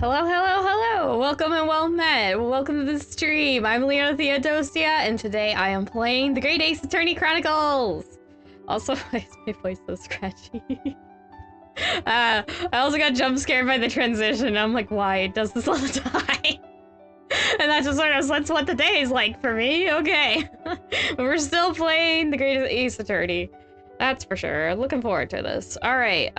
Hello, hello, hello! Welcome and well met! Welcome to the stream! I'm Leona Theodosia, and today I am playing the Great Ace Attorney Chronicles! Also, why is my voice so scratchy? I also got jump scared by the transition. I'm like, why? It does this all the time. And that just sort of that's what the day is like for me. Okay. But we're still playing the Great Ace Attorney. That's for sure. Looking forward to this. Alright,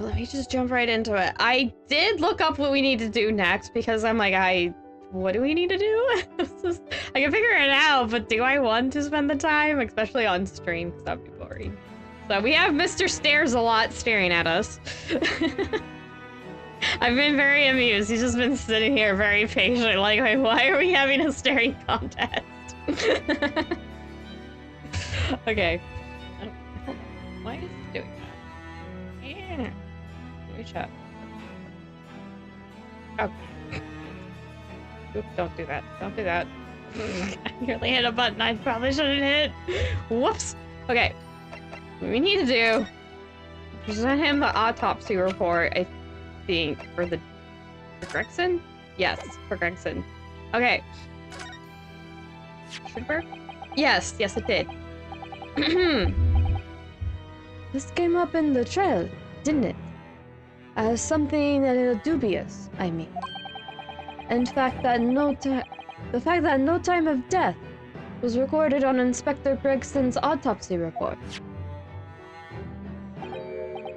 let me just jump right into it. I did look up what we need to do next because I'm like, what do we need to do? I can figure it out, but do I want to spend the time? Especially on stream, because that'd be boring. So we have Mr. Stares-a-lot staring at us. I've been very amused. He's just been sitting here very patient, like, wait, why are we having a staring contest? Okay. Hold on. Why is it doing that? Yeah. Reach up. Okay. Oop, don't do that. Don't do that. I nearly hit a button I probably shouldn't hit. Whoops. Okay. What we need to do, present him the autopsy report, I think, for Gregson? Yes, for Gregson. Okay. Should work? Yes, yes it did. This came up in the trail, didn't it? As something a little dubious, I mean. In fact, the fact that no time of death was recorded on Inspector Gregson's autopsy report.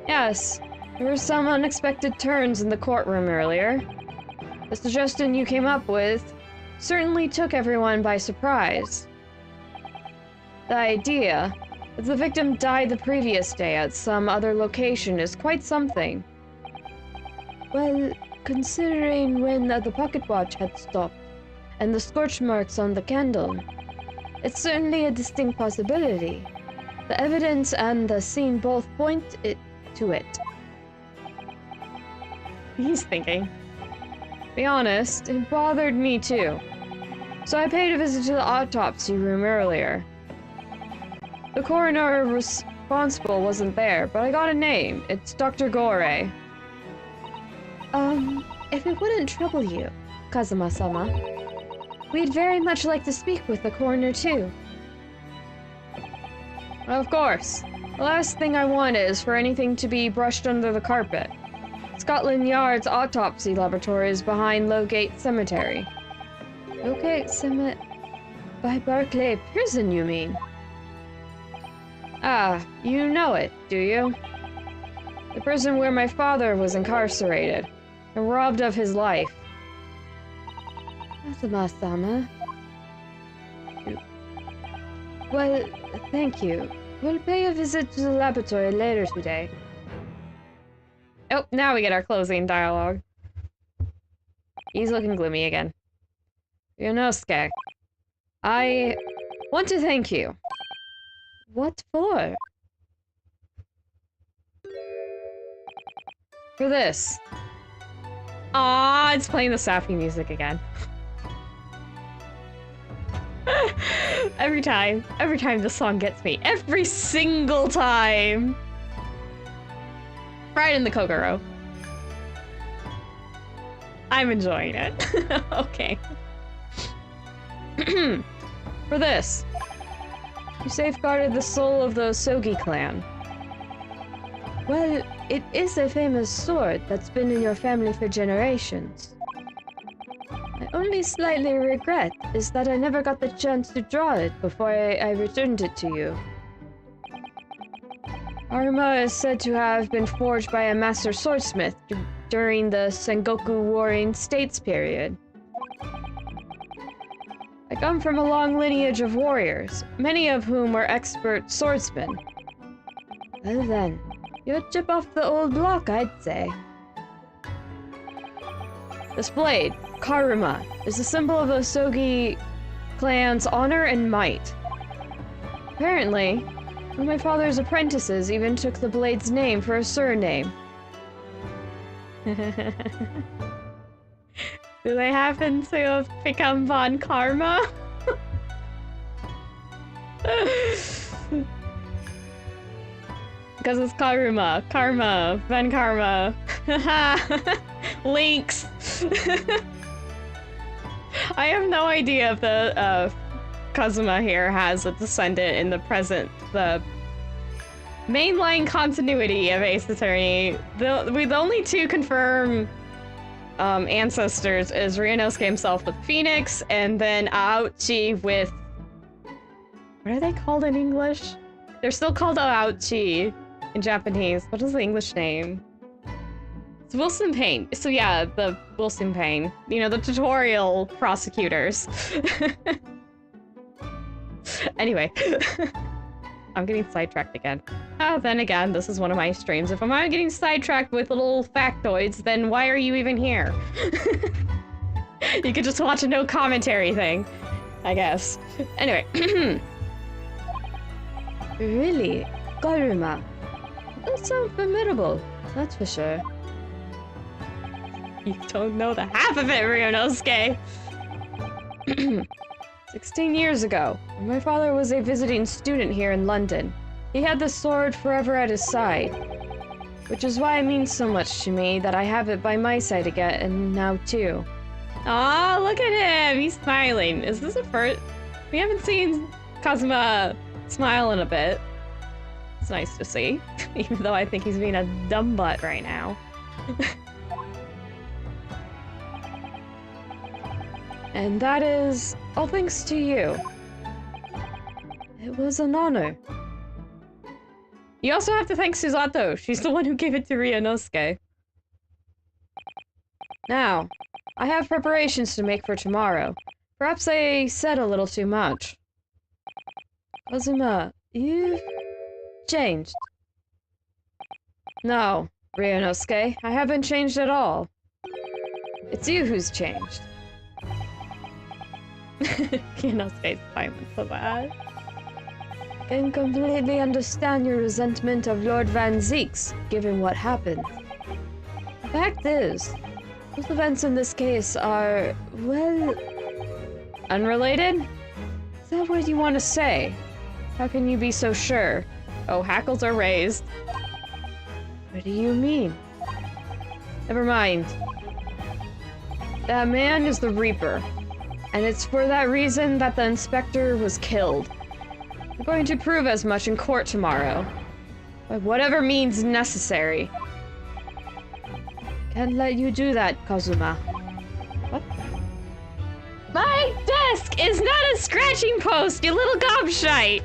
Yes, there were some unexpected turns in the courtroom earlier. The suggestion you came up with certainly took everyone by surprise. The idea that the victim died the previous day at some other location is quite something. Well, considering when the pocket watch had stopped, and the scorch marks on the candle, it's certainly a distinct possibility. The evidence and the scene both point to it. He's thinking. Be honest, it bothered me too. So I paid a visit to the autopsy room earlier. The coroner responsible wasn't there, but I got a name. It's Dr. Gore. If it wouldn't trouble you, Kazuma-sama, we'd very much like to speak with the coroner too. Of course. The last thing I want is for anything to be brushed under the carpet. Scotland Yard's autopsy laboratory is behind Lowgate Cemetery. Lowgate Cemetery? By Barclay Prison, you mean? Ah, you know it, do you? The prison where my father was incarcerated and robbed of his life. Kazuma-sama. Well, thank you. We'll pay a visit to the laboratory later today. Oh, now we get our closing dialogue. He's looking gloomy again. Yonosuke, I want to thank you. What for? For this. Ah, it's playing the sappy music again. Every time this song gets me. Every single time. Right in the Kokoro. I'm enjoying it. Okay. For this. You safeguarded the soul of the Sogi clan. Well, it is a famous sword that's been in your family for generations. My only slightly regret is that I never got the chance to draw it before I returned it to you. Arma is said to have been forged by a master swordsmith during the Sengoku Warring States period. I come from a long lineage of warriors, many of whom were expert swordsmen. Well then, you're a chip off the old block, I'd say. This blade, Karuma, is a symbol of the Sogi clan's honor and might. Apparently, one of my father's apprentices even took the blade's name for a surname. Do they happen to have become Von Karma? Because it's Karuma, Karma, Von Karma. Links! I have no idea if the Kazuma here has a descendant in the present, the mainline continuity of Ace Attorney. The only two confirmed ancestors is Ryunosuke himself with Phoenix, and then Aochi with... What are they called in English? They're still called Aochi in Japanese. What is the English name? It's Wilson Payne. So yeah, the Wilson Payne. You know, the tutorial prosecutors. Anyway. I'm getting sidetracked again. Then again, this is one of my streams. If I'm not getting sidetracked with little factoids, then why are you even here? You could just watch a no commentary thing, I guess. Anyway. Really? Garuma? That sounds formidable, that's for sure. You don't know the half of it, Ryunosuke! 16 years ago, when my father was a visiting student here in London, he had the sword forever at his side. Which is why it means so much to me that I have it by my side again, and now too. Aw, look at him! He's smiling. Is this a first? We haven't seen Kazuma smile in a bit. It's nice to see, even though I think he's being a dumb butt right now. And that is all thanks to you. It was an honor. You also have to thank Susato. She's the one who gave it to Ryunosuke. Now, I have preparations to make for tomorrow. Perhaps I said a little too much. Kazuma, you've changed. No, Ryunosuke, I haven't changed at all. It's you who's changed. Ryunosuke's silent so bad. I can completely understand your resentment of Lord Van Zeeks, given what happened. The fact is, both events in this case are, well... Unrelated? Is that what you want to say? How can you be so sure? Oh, hackles are raised. What do you mean? Never mind. That man is the Reaper. And it's for that reason that the inspector was killed. I'm going to prove as much in court tomorrow. By whatever means necessary. Can't let you do that, Kazuma. What? My desk is not a scratching post, you little gobshite!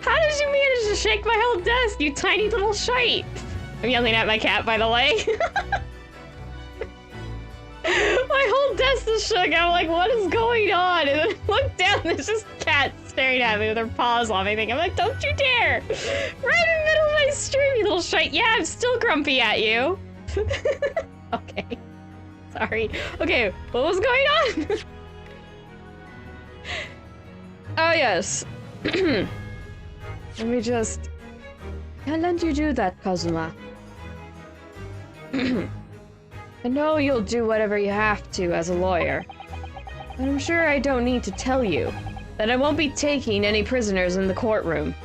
How did you manage to shake my whole desk, you tiny little shite? I'm yelling at my cat, by the way. My whole desk is shook. I'm like, what is going on? And then I look down, there's just cats staring at me with their paws on my thing. I'm like, don't you dare! Right in the middle of my stream, you little shite. Yeah, I'm still grumpy at you. Okay. Sorry. Okay, what was going on? Oh, yes. Let me just... Can't let you do that, Kazuma. I know you'll do whatever you have to as a lawyer, but I'm sure I don't need to tell you that I won't be taking any prisoners in the courtroom.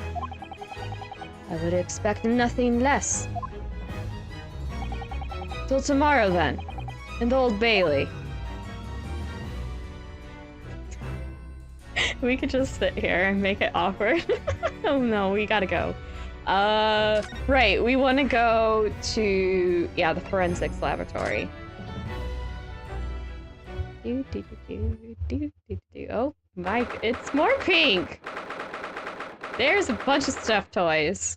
I would expect nothing less. Till tomorrow, then, in the Old Bailey. We could just sit here and make it awkward. Oh no, we gotta go. Right, we want to go to, yeah, the forensics laboratory. Oh, Mike, it's more pink! There's a bunch of stuffed toys.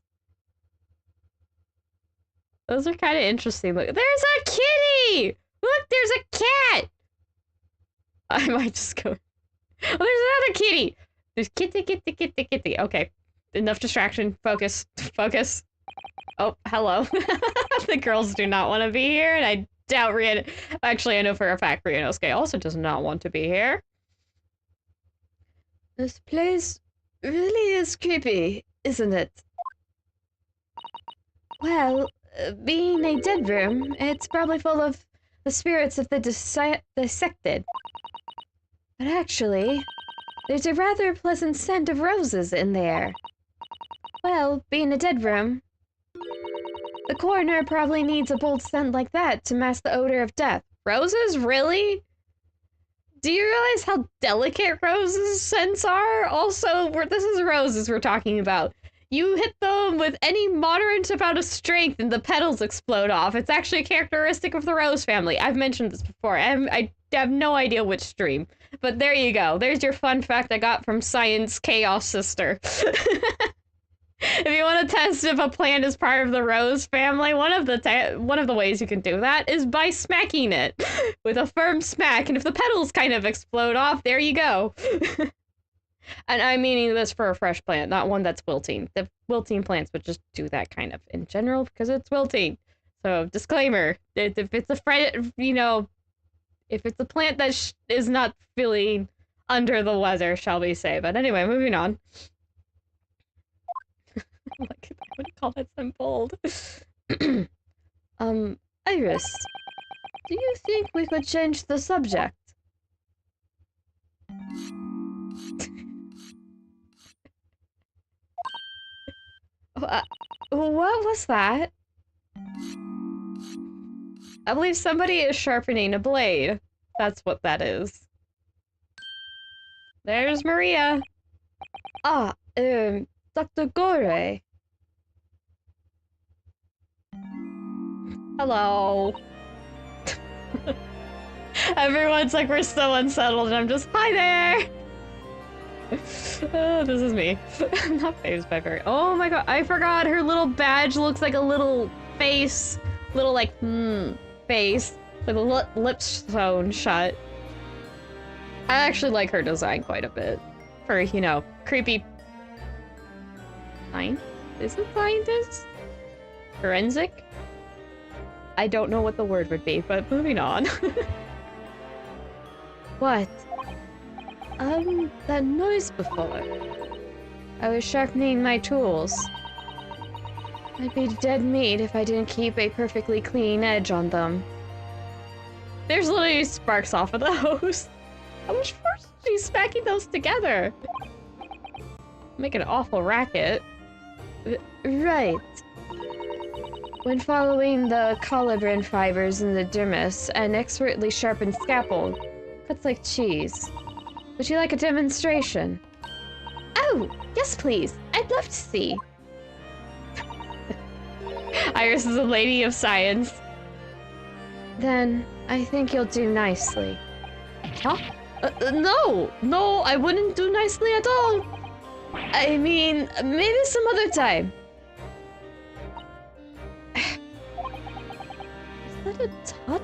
Those are kind of interesting. Look, there's a kitty! Look, there's a cat! I might just go... Oh, there's another kitty! There's kitty. Okay. Enough distraction. Focus. Focus. Oh, hello. The girls do not want to be here, and I doubt Actually, I know for a fact Ryunosuke also does not want to be here. This place really is creepy, isn't it? Well, being a dead room, it's probably full of the spirits of the dissected. But actually, there's a rather pleasant scent of roses in there. By Well, being a dead room, the coroner probably needs a bold scent like that to mask the odor of death. Roses? Really? Do you realize how delicate roses' scents are? Also, this is roses we're talking about. You hit them with any moderate amount of strength and the petals explode off. It's actually a characteristic of the rose family. I've mentioned this before. I have no idea which stream. But there you go. There's your fun fact I got from Science Chaos Sister. If you want to test if a plant is part of the rose family, one of the ways you can do that is by smacking it with a firm smack, and if the petals kind of explode off, there you go. And I'm meaning this for a fresh plant, not one that's wilting. The wilting plants would just do that kind of in general because it's wilting. So disclaimer: if it's a if it's a plant that is not feeling under the weather, shall we say? But anyway, moving on. Like, I wouldn't call that some bold. Iris, do you think we could change the subject? What was that? I believe somebody is sharpening a blade. That's what that is. There's Maria. Ah, Dr. Gore. Hello. Everyone's like, we're so unsettled, and I'm just, hi there! Oh, this is me. I'm not phased by very. Oh my god, I forgot her little badge looks like a little face. Little, like, face. With the lips sewn shut. I actually like her design quite a bit. For, you know, creepy. Is it scientist? Forensic? I don't know what the word would be, but moving on. What? That noise before. I was sharpening my tools. I'd be dead meat if I didn't keep a perfectly clean edge on them. There's literally sparks off of those. How much force is she smacking those together? Make an awful racket. Right. When following the collagen fibers in the dermis, an expertly sharpened scalpel cuts like cheese. Would you like a demonstration? Oh, yes please. I'd love to see. Iris is a lady of science. Then, I think you'll do nicely. Huh? No, I wouldn't do nicely at all. I mean, maybe some other time. Is that a tut?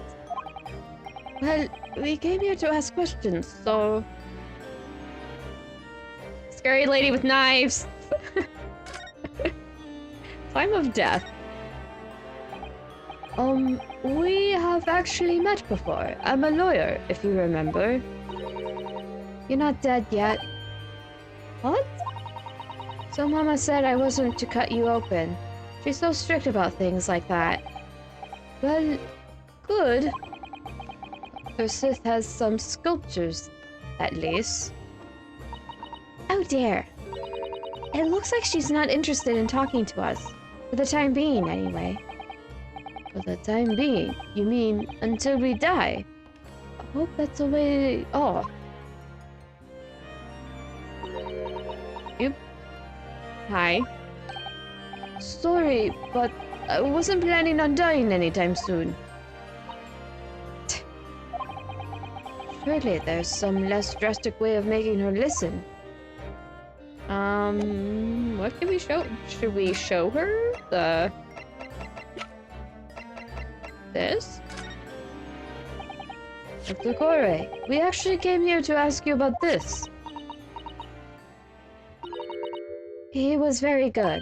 Well, we came here to ask questions, so... Scary lady with knives. Time of death. We have actually met before. I'm a lawyer, if you remember. You're not dead yet. What? So Mama said I wasn't to cut you open. She's so strict about things like that. Well, good. Her Sith has some sculptures, at least. Oh dear. It looks like she's not interested in talking to us. For the time being, anyway. For the time being? You mean until we die? I hope that's a way off. Yep. Hi. Sorry, but I wasn't planning on dying anytime soon. Surely there's some less drastic way of making her listen. What can we show? Should we show her the... this? Dr. Corey, we actually came here to ask you about this. He was very good.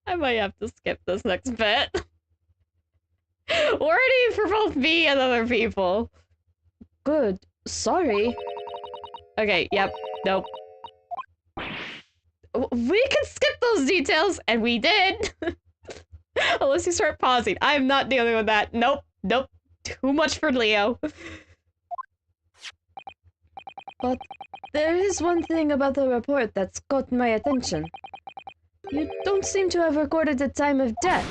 I might have to skip this next bit. Warning for both me and other people. Good. Sorry. Okay, yep, nope. We can skip those details, and we did. Unless you start pausing. I'm not dealing with that. Nope, nope. Too much for Leo. But there is one thing about the report that's caught my attention. You don't seem to have recorded the time of death.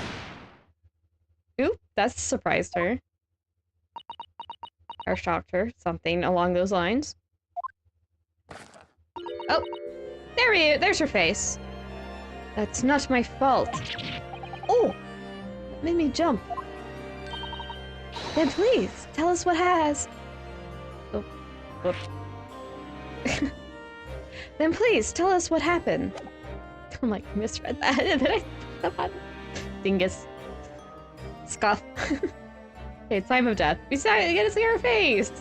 Oop, that surprised her. Or shocked her, something along those lines. Oh, there's her face. That's not my fault. Oh, That made me jump. Then please, tell us what has. oh, whoop. Then please, tell us what happened. I'm like, misread that, and then I stuff on dingus. Scuff. Okay, time of death. We get to see her face!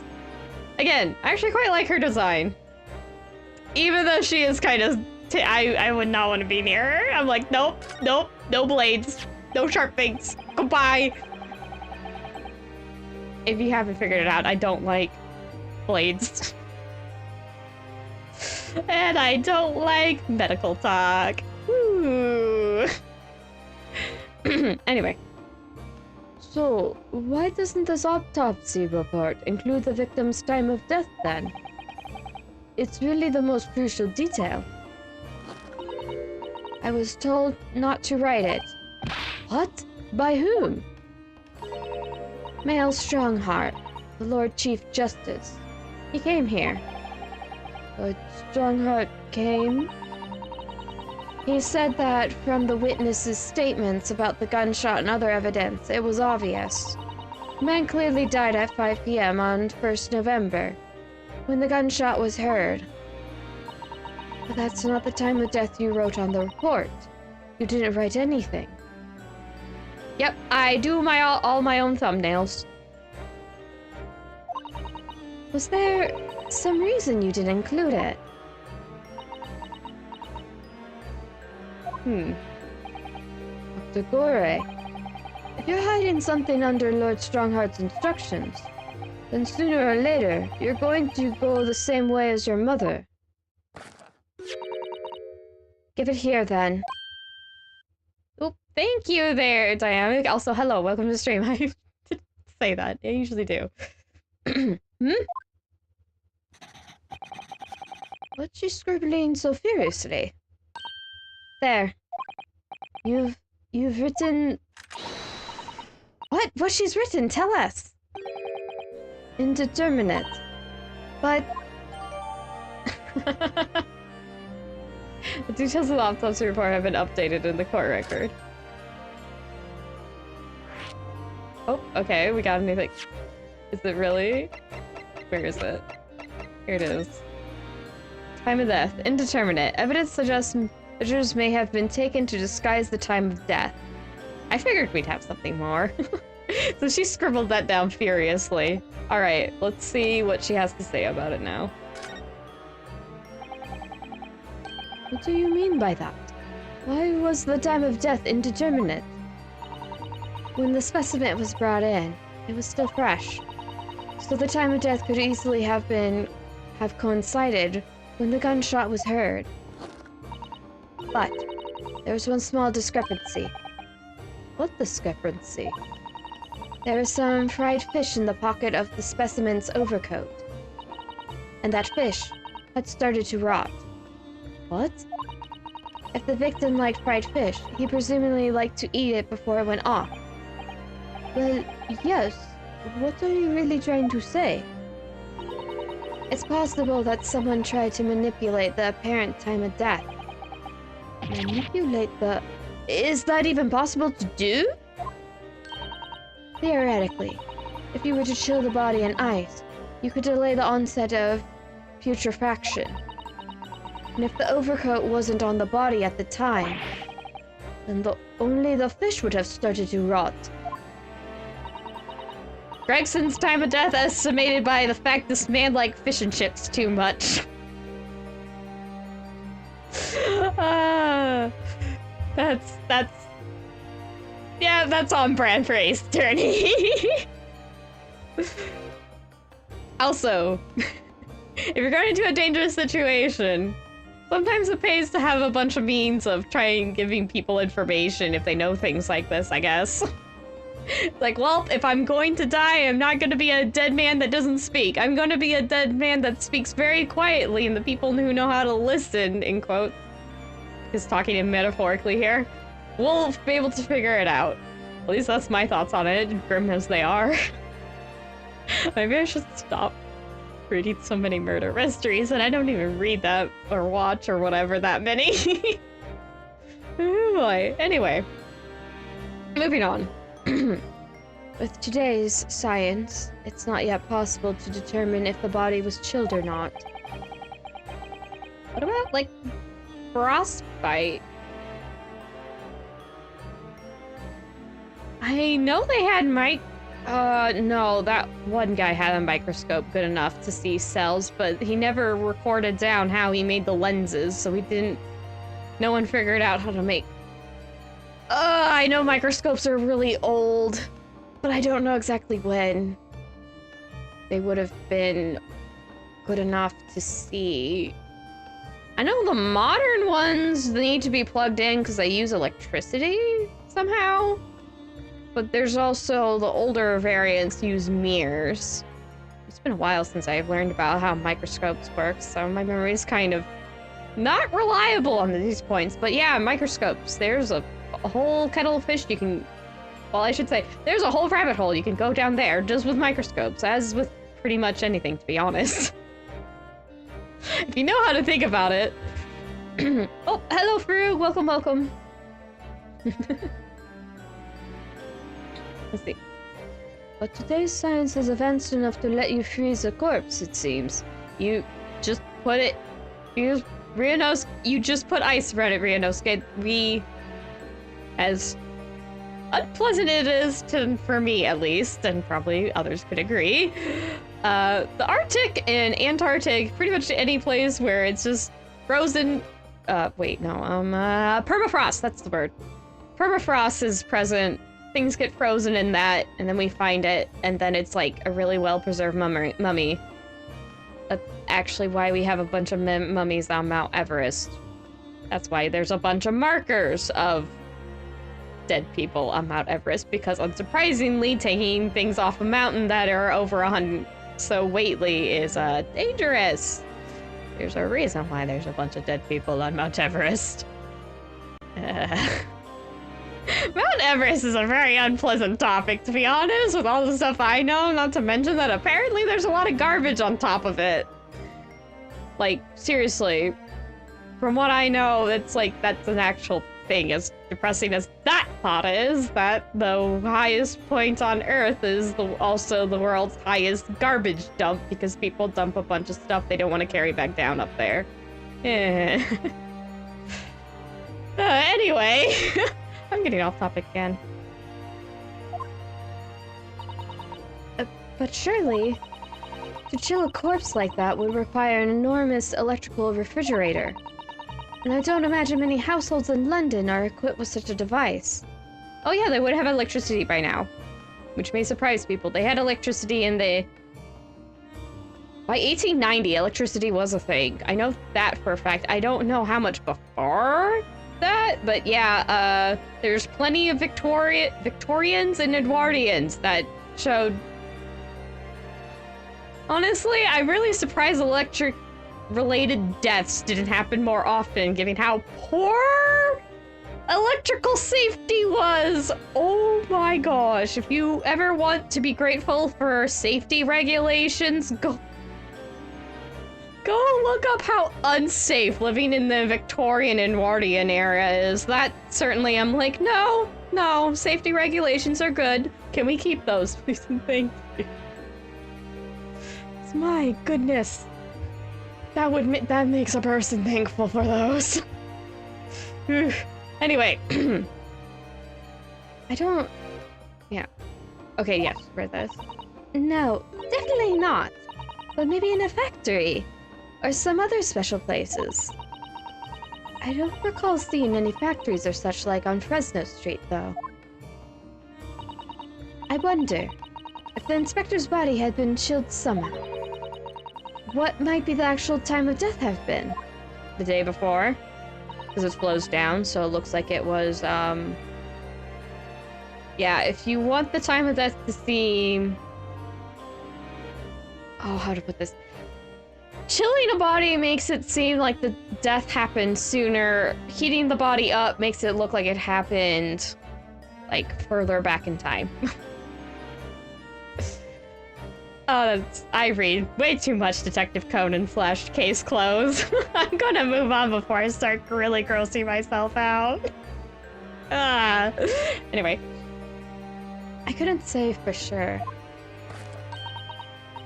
Again, I actually quite like her design. Even though she is kind of... I would not want to be near her. I'm like, nope, nope, no blades. No sharp things. Goodbye! If you haven't figured it out, I don't like blades. And I don't like medical talk. Woo. Anyway. So, why doesn't this autopsy report include the victim's time of death then? It's really the most crucial detail. I was told not to write it. What? By whom? Male Strongheart, the Lord Chief Justice. He came here. But Strongheart came? He said that from the witnesses' statements about the gunshot and other evidence, it was obvious. The man clearly died at 5 p.m. on 1st November, when the gunshot was heard. But that's not the time of death you wrote on the report. You didn't write anything. Yep, I do all my own thumbnails. Was there some reason you didn't include it? Dr. Gore, if you're hiding something under Lord Strongheart's instructions, then sooner or later, you're going to go the same way as your mother. Give it here, then. Oh, thank you there, Dynamic. Also, hello, welcome to the stream. I didn't say that. I usually do. What's she scribbling so furiously? There. You've written... What? What she's written? Tell us! Indeterminate. But... The details of the autopsy report have been updated in the court record. Oh, okay, we got anything. Is it really? Where is it? Here it is. Time of death. Indeterminate. Evidence suggests measures may have been taken to disguise the time of death. I figured we'd have something more. So she scribbled that down furiously. Alright, let's see what she has to say about it now. What do you mean by that? Why was the time of death indeterminate? When the specimen was brought in, it was still fresh. So the time of death could easily have coincided when the gunshot was heard. But there was one small discrepancy. What discrepancy? There was some fried fish in the pocket of the specimen's overcoat. And that fish had started to rot. What? If the victim liked fried fish, he presumably liked to eat it before it went off. Well, yes. What are you really trying to say? It's possible that someone tried to manipulate the apparent time of death. Manipulate the... Is that even possible to do? Theoretically, if you were to chill the body in ice, you could delay the onset of putrefaction. And if the overcoat wasn't on the body at the time, then only the fish would have started to rot. Gregson's time of death estimated by the fact this man liked fish and chips too much. That's on brand for Ace Attorney. Also, if you're going into a dangerous situation, sometimes it pays to have a bunch of means of trying giving people information if they know things like this, I guess. Like, well, if I'm going to die, I'm not going to be a dead man that doesn't speak. I'm going to be a dead man that speaks very quietly, and the people who know how to listen, in quotes, is talking metaphorically here, we'll be able to figure it out. At least that's my thoughts on it, grim as they are. Maybe I should stop reading so many murder mysteries, and I don't even read that or watch or whatever that many. Oh boy. Anyway, moving on. With today's science, it's not yet possible to determine if the body was chilled or not. What about, like, frostbite? I know they had no, that one guy had a microscope good enough to see cells, but he never recorded down how he made the lenses, so no one figured out how to make... I know microscopes are really old, but I don't know exactly when they would have been good enough to see. I know the modern ones need to be plugged in because they use electricity somehow. But there's also the older variants use mirrors. It's been a while since I've learned about how microscopes work, so my memory is kind of not reliable on these points. But yeah, microscopes. There's a whole kettle of fish you can... Well, I should say, there's a whole rabbit hole you can go down there just with microscopes, as with pretty much anything, to be honest. If you know how to think about it. Oh, hello, Frug. Welcome, welcome. Let's see. But today's science has advanced enough to let you freeze a corpse, it seems. You just put it... You just put ice around it, Ryanosuke. As unpleasant it is for me, at least, and probably others could agree. The Arctic and Antarctic, pretty much any place where it's just frozen... permafrost, that's the word. Permafrost is present. Things get frozen in that, and then we find it, and then it's like a really well-preserved mummy. That's actually why we have a bunch of mummies on Mount Everest. That's why there's a bunch of markers of dead people on Mount Everest, because unsurprisingly, taking things off a mountain that are over 100 so weighty is dangerous. There's a reason why there's a bunch of dead people on Mount Everest. Mount Everest is a very unpleasant topic, to be honest, with all the stuff I know, not to mention that apparently there's a lot of garbage on top of it. Like, seriously. From what I know, it's like, that's an actual thing, as depressing as that thought is, that the highest point on Earth is also the world's highest garbage dump, because people dump a bunch of stuff they don't want to carry back down up there. Anyway... I'm getting off topic again. But surely, to chill a corpse like that would require an enormous electrical refrigerator. And I don't imagine many households in London are equipped with such a device. Oh yeah, they would have electricity by now. Which may surprise people. They had electricity in the... By 1890, electricity was a thing. I know that for a fact. I don't know how much before that, but yeah, there's plenty of Victorians and Edwardians that showed... Honestly, I'm really surprised electric-related deaths didn't happen more often, given how poor electrical safety was. Oh my gosh, if you ever want to be grateful for safety regulations, go look up how unsafe living in the Victorian and Edwardian era is. That certainly, I'm like, no, safety regulations are good. Can we keep those, please and thank you? My goodness. That makes a person thankful for those. Anyway. Yeah. Okay, yes, read this. No, definitely not. But maybe in a factory. Or some other special places. I don't recall seeing any factories or such like on Fresno Street, though. I wonder if the inspector's body had been chilled somehow. What might be the actual time of death have been? The day before? Because it flows down, so it looks like it was, Yeah, if you want the time of death to seem... Oh, how to put this? Chilling a body makes it seem like the death happened sooner. Heating the body up makes it look like it happened, like, further back in time. Oh, I read way too much Detective Conan / Case Closed. I'm gonna move on before I start really grossing myself out. Anyway. I couldn't say for sure.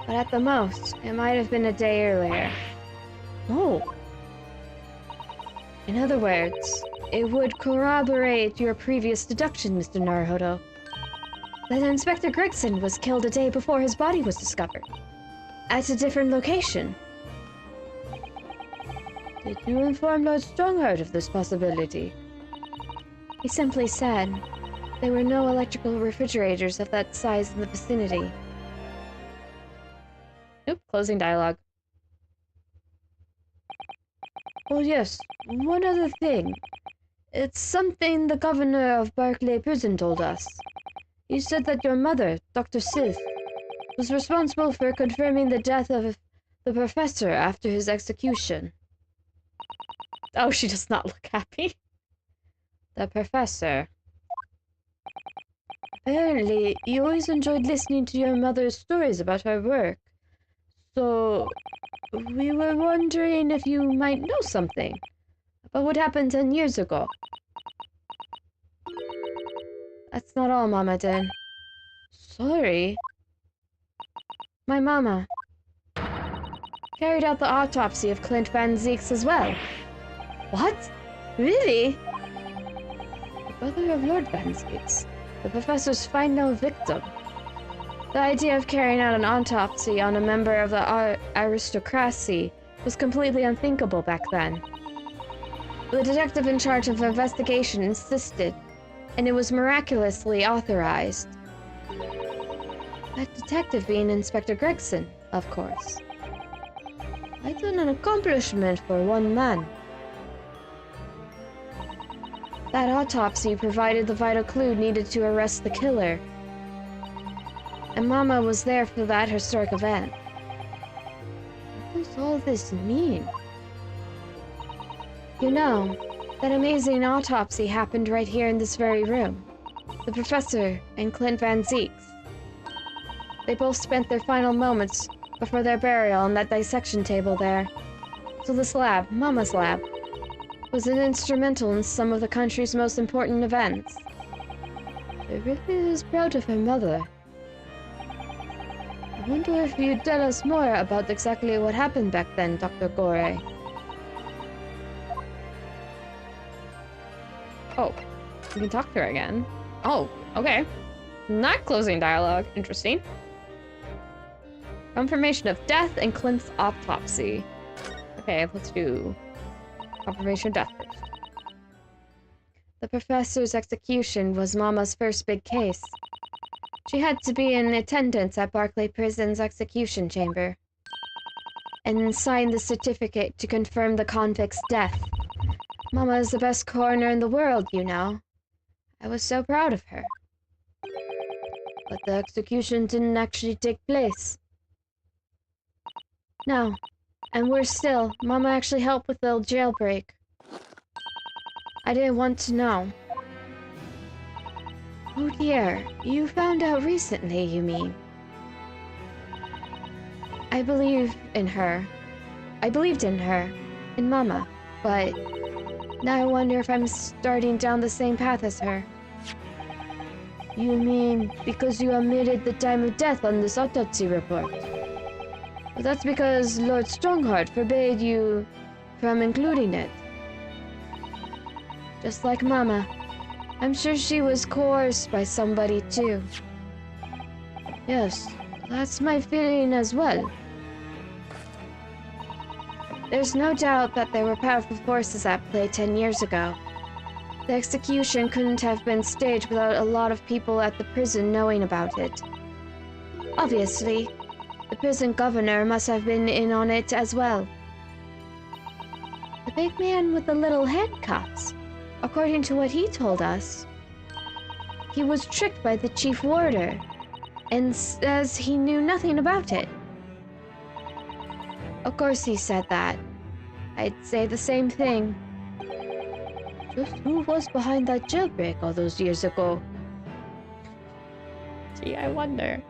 But at the most, it might have been a day earlier. Oh. In other words, it would corroborate your previous deduction, Mr. Naruhodo, that Inspector Gregson was killed a day before his body was discovered. At a different location. Did you inform Lord Strongheart of this possibility? He simply said there were no electrical refrigerators of that size in the vicinity. Nope, closing dialogue. Oh yes, one other thing. It's something the governor of Barclay Prison told us. He said that your mother, Dr. Sith, was responsible for confirming the death of the professor after his execution. Oh, she does not look happy. The professor. Apparently, you always enjoyed listening to your mother's stories about her work. So, we were wondering if you might know something about what happened 10 years ago. That's not all Mama did. Sorry. My Mama carried out the autopsy of Clint Van Zeeks as well. What? Really? The brother of Lord Van Zeeks, the professor's final victim. The idea of carrying out an autopsy on a member of the aristocracy was completely unthinkable back then. The detective in charge of the investigation insisted, and it was miraculously authorized. That detective being Inspector Gregson, of course. Quite an accomplishment for one man. That autopsy provided the vital clue needed to arrest the killer. And Mama was there for that historic event. What does all this mean? You know, that amazing autopsy happened right here in this very room. The professor and Clint Van Zeeks. They both spent their final moments before their burial on that dissection table there. So this lab, Mama's lab, was instrumental in some of the country's most important events. She really is proud of her mother. I wonder if you'd tell us more about exactly what happened back then, Dr. Gore. Oh, we can talk to her again. Oh, okay. Not closing dialogue. Interesting. Confirmation of death and Clint's autopsy. Okay, let's do confirmation of death first. The professor's execution was Mama's first big case. She had to be in attendance at Barclay Prison's execution chamber and sign the certificate to confirm the convict's death. Mama is the best coroner in the world, you know. I was so proud of her. But the execution didn't actually take place. No. And worse still, Mama actually helped with the jailbreak. I didn't want to know. Oh dear, you found out recently, you mean? I believe in her. I believed in her, in Mama, but now I wonder if I'm starting down the same path as her. You mean because you omitted the time of death on this autopsy report? But that's because Lord Strongheart forbade you from including it. Just like Mama. I'm sure she was coerced by somebody too. Yes, that's my feeling as well. There's no doubt that there were powerful forces at play 10 years ago. The execution couldn't have been staged without a lot of people at the prison knowing about it. Obviously, the prison governor must have been in on it as well. The big man with the little handcuffs. According to what he told us, he was tricked by the chief warder and says he knew nothing about it. Of course he said that. I'd say the same thing. Just who was behind that jailbreak all those years ago? Gee, I wonder.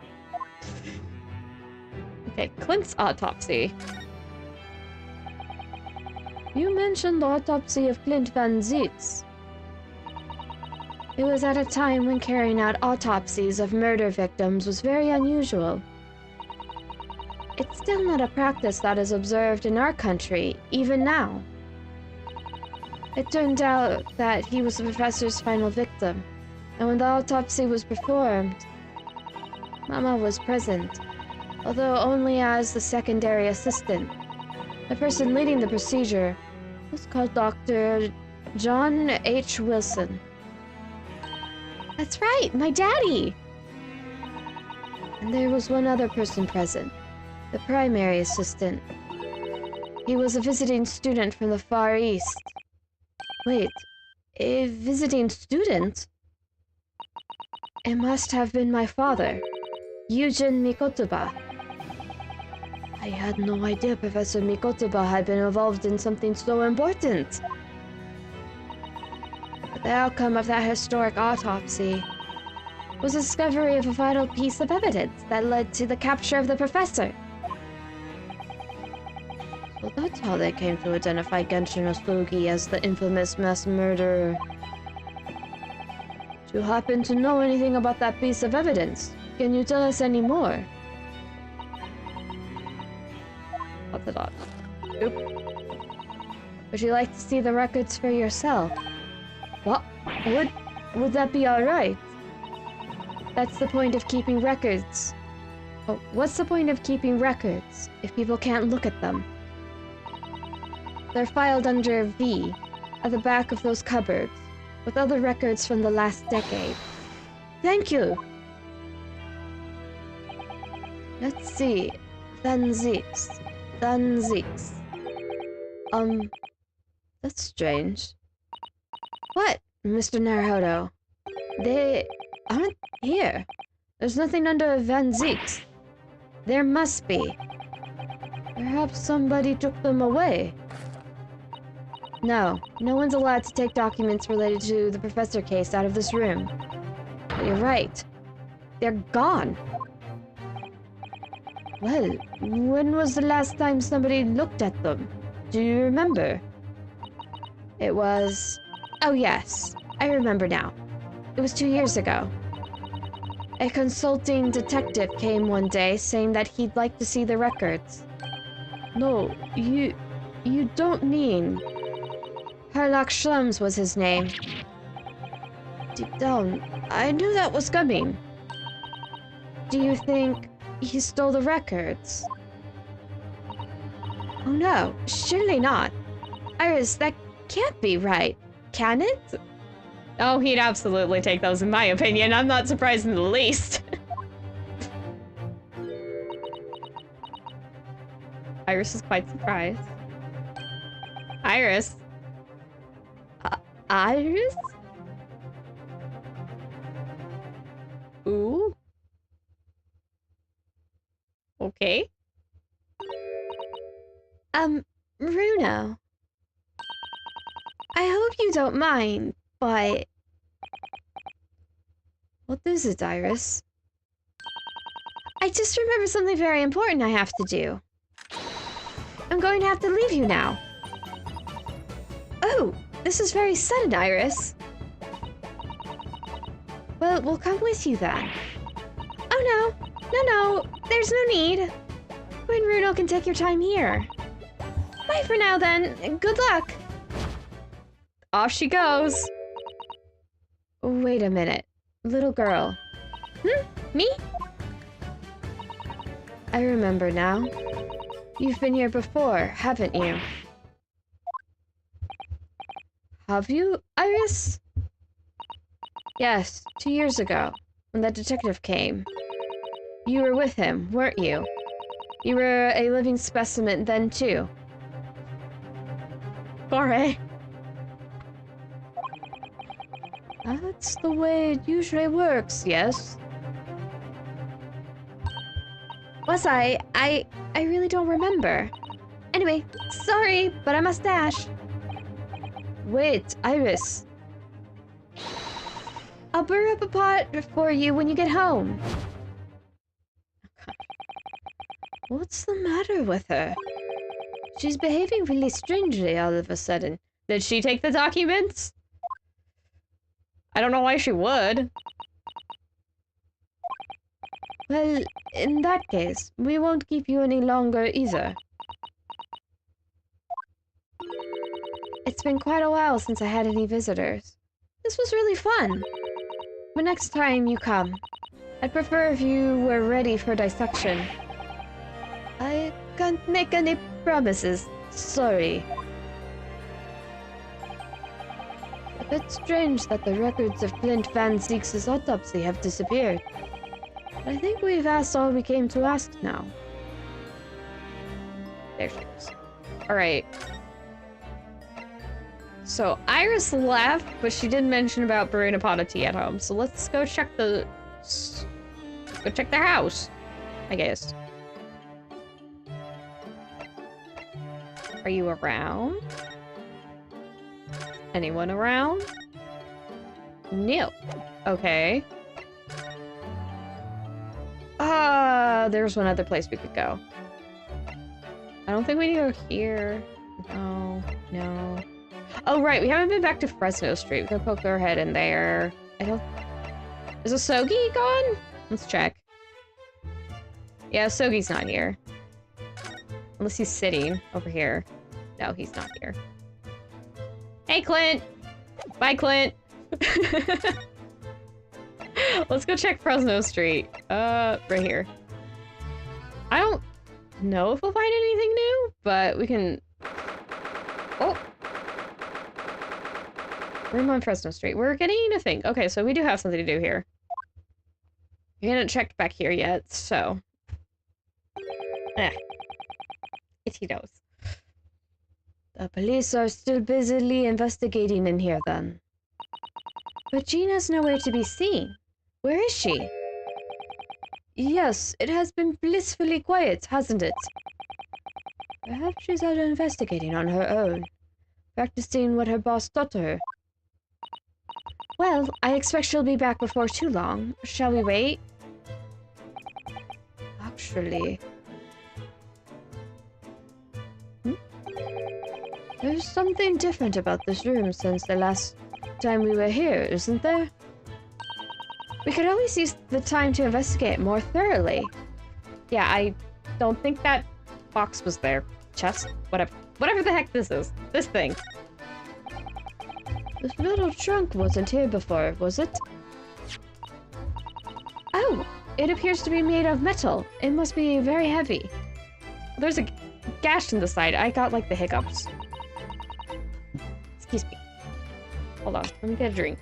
Okay, Clint's autopsy. You mentioned the autopsy of Clint Van Ziets. It was at a time when carrying out autopsies of murder victims was very unusual. It's still not a practice that is observed in our country, even now. It turned out that he was the professor's final victim, and when the autopsy was performed, Mama was present, although only as the secondary assistant. The person leading the procedure was called Dr. John H. Wilson. That's right, my daddy! And there was one other person present, the primary assistant. He was a visiting student from the Far East. Wait, a visiting student? It must have been my father, Eugen Mikotoba. I had no idea Professor Mikotoba had been involved in something so important. But the outcome of that historic autopsy was the discovery of a vital piece of evidence that led to the capture of the professor. So that's how they came to identify Genshin Osugi as the infamous mass murderer. Do you happen to know anything about that piece of evidence? Can you tell us any more? What's it on? Oop. Would you like to see the records for yourself? What? Would that be alright? That's the point of keeping records. Oh, what's the point of keeping records if people can't look at them? They're filed under V at the back of those cupboards, with other records from the last decade. Thank you! Let's see. Van Zieks. That's strange. What, Mr. Naruhodo? They aren't here. There's nothing under Van Zieks. There must be. Perhaps somebody took them away. No one's allowed to take documents related to the professor case out of this room. But you're right. They're gone. Well, when was the last time somebody looked at them? Do you remember? It was... Oh yes, I remember now. It was 2 years ago. A consulting detective came one day saying that he'd like to see the records. No, you don't mean... Herlock Schlums was his name. Deep down, I knew that was coming. Do you think he stole the records? Oh no, surely not. Iris, that can't be right, can it? Oh, he'd absolutely take those in my opinion. I'm not surprised in the least. Iris is quite surprised. Iris? Iris? Ooh. Okay. Runo. I hope you don't mind, but... What is it, Iris? I just remembered something very important I have to do. I'm going to have to leave you now. Oh, this is very sudden, Iris. Well, we'll come with you then. Oh no, there's no need. You and Runo can take your time here. Bye for now then, good luck. Off she goes. Wait a minute, little girl. Me? I remember now. You've been here before, haven't you? Have you, Iris? Yes, 2 years ago, when the detective came. You were with him, weren't you? You were a living specimen then, too. Alright. That's the way it usually works, yes? Was I really don't remember. Anyway, sorry, but I must dash. Wait, Iris. I'll brew up a pot for you when you get home. What's the matter with her? She's behaving really strangely all of a sudden. Did she take the documents? I don't know why she would. Well, in that case, we won't keep you any longer either. It's been quite a while since I had any visitors. This was really fun. But next time you come, I'd prefer if you were ready for dissection. I can't make any promises. Sorry. A bit strange that the records of Flint Van Zieks' autopsy have disappeared. But I think we've asked all we came to ask now. There she is. Alright. So, Iris left, but she did mention about brewing a pot of tea at home. So let's go check the... Let's go check their house, I guess. Are you around? Anyone around? No. Okay. There's one other place we could go. I don't think we need to go here. No. No. Oh, right. We haven't been back to Fresno Street. We can poke our head in there. I don't... Is Asogi gone? Let's check. Yeah, Asogi's not here. Unless he's sitting over here. No, he's not here. Hey, Clint! Bye, Clint! Let's go check Fresno Street. Right here. I don't know if we'll find anything new, but we can... Oh! Room on Fresno Street. We're getting a thing. Okay, so we do have something to do here. We haven't checked back here yet, so... Itchy nose. The police are still busily investigating in here, then. But Gina's nowhere to be seen. Where is she? Yes, it has been blissfully quiet, hasn't it? Perhaps she's out investigating on her own, practicing what her boss taught her. Well, I expect she'll be back before too long. Shall we wait? Actually... There's something different about this room since the last time we were here, isn't there? We could always use the time to investigate more thoroughly. Yeah, I don't think that box was there. Chest? Whatever. Whatever the heck this is. This thing. This little trunk wasn't here before, was it? Oh! It appears to be made of metal. It must be very heavy. There's a gash in the side. I got, like, the hiccups. Excuse me. Hold on. Let me get a drink.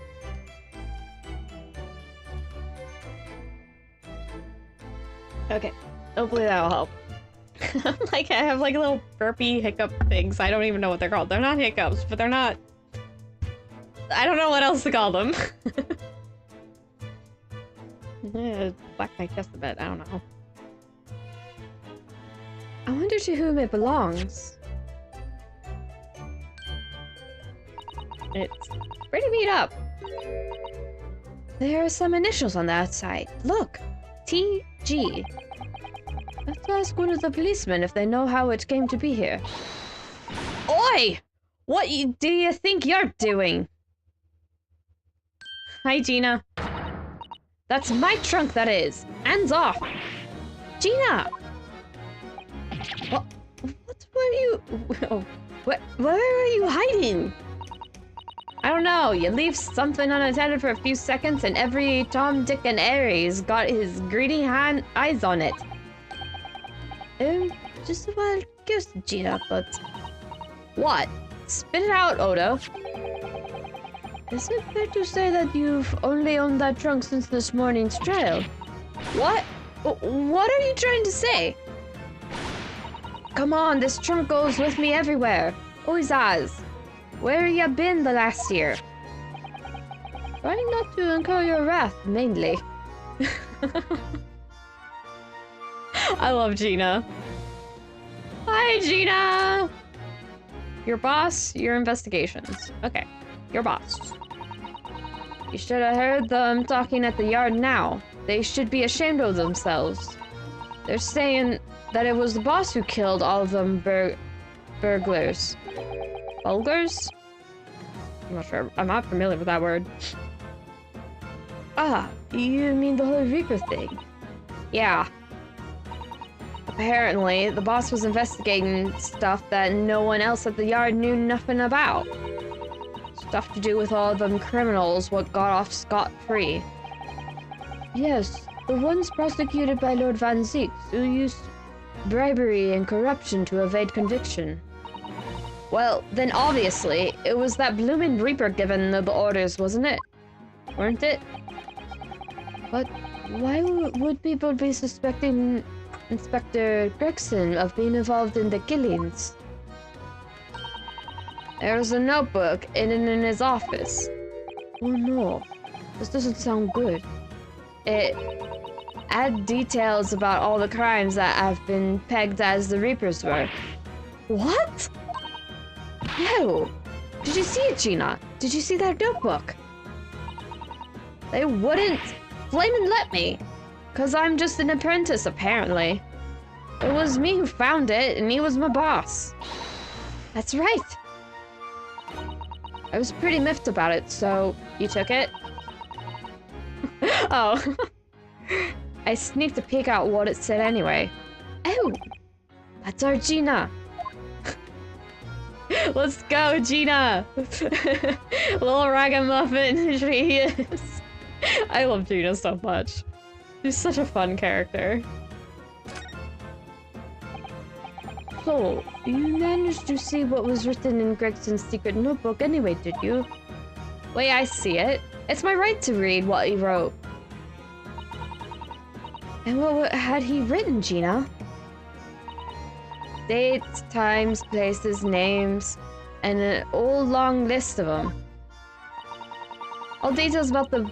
Okay. Hopefully that'll help. Like, I have, like, little burpy hiccup things. I don't even know what they're called. They're not hiccups, but they're not... I don't know what else to call them. Black my chest a bit. I don't know. I wonder to whom it belongs. It's pretty beat up. There are some initials on the outside. Look! T.G. Let's ask one of the policemen if they know how it came to be here. Oi! What do you think you're doing? Hi, Gina. That's my trunk, that is. Hands off. Gina! What were you... Oh, where were you hiding? I don't know. You leave something unattended for a few seconds and every Tom, Dick, and Harry's got his greedy eyes on it. Just a wild guess, Gina, but... What? Spit it out, Odo. Is it fair to say that you've only owned that trunk since this morning's trial? What? What are you trying to say? Come on, this trunk goes with me everywhere. Always has. Where you been the last year? Trying not to incur your wrath, mainly. I love Gina. Hi, Hi, Gina! Your boss, your investigations. Okay, your boss. You should have heard them talking at the yard now. They should be ashamed of themselves. They're saying that it was the boss who killed all of them burglars. Bulgars? I'm not sure. I'm not familiar with that word. Ah, you mean the whole Reaper thing? Yeah. Apparently, the boss was investigating stuff that no one else at the yard knew nothing about. Stuff to do with all them criminals what got off scot-free. Yes, the ones prosecuted by Lord Van Zieks, who used bribery and corruption to evade conviction. Well, then obviously, it was that bloomin' Reaper giving the orders, wasn't it? Weren't it? But why would people be suspecting Inspector Gregson of being involved in the killings? There's a notebook in his office. Oh no, this doesn't sound good. It had details about all the crimes that have been pegged as the Reapers were. What? No! Did you see it, Gina? Did you see that notebook? They wouldn't flamin' let me. 'Cause I'm just an apprentice, apparently. It was me who found it, and he was my boss. That's right. I was pretty miffed about it, so you took it? Oh. I sneaked a peek out what it said anyway. Oh, that's our Gina. Let's go, Gina! Little ragamuffin she is. I love Gina so much. She's such a fun character. So, you managed to see what was written in Gregson's secret notebook anyway, did you? Wait, I see it. It's my right to read what he wrote. And what had he written, Gina? Dates, times, places, names, and an old long list of them. All details about the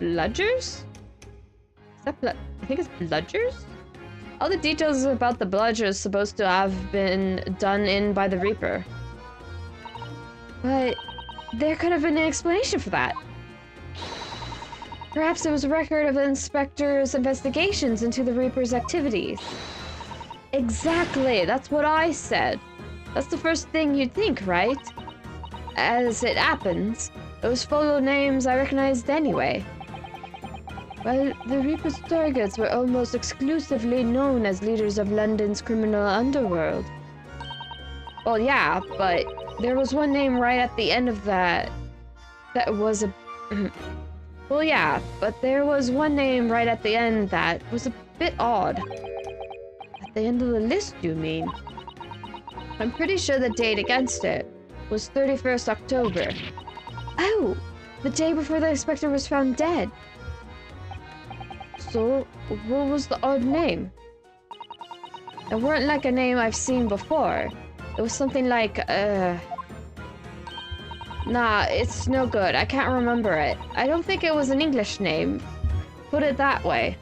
bludgers? Is that I think it's bludgers? All the details about the bludgers supposed to have been done in by the Reaper. But there could have been an explanation for that. Perhaps it was a record of the inspector's investigations into the Reaper's activities. Exactly, that's what I said. That's the first thing you'd think, right? As it happens, those photo names I recognized anyway. Well, the Reaper's targets were almost exclusively known as leaders of London's criminal underworld. Well, yeah, but there was one name right at the end of that was a... Well, yeah, but there was one name right at the end that was a bit odd. At the end of the list, you mean? I'm pretty sure the date against it was 31st October. Oh, the day before the inspector was found dead. So, what was the odd name? It weren't like a name I've seen before. It was something like, Nah, it's no good. I can't remember it. I don't think it was an English name. Put it that way.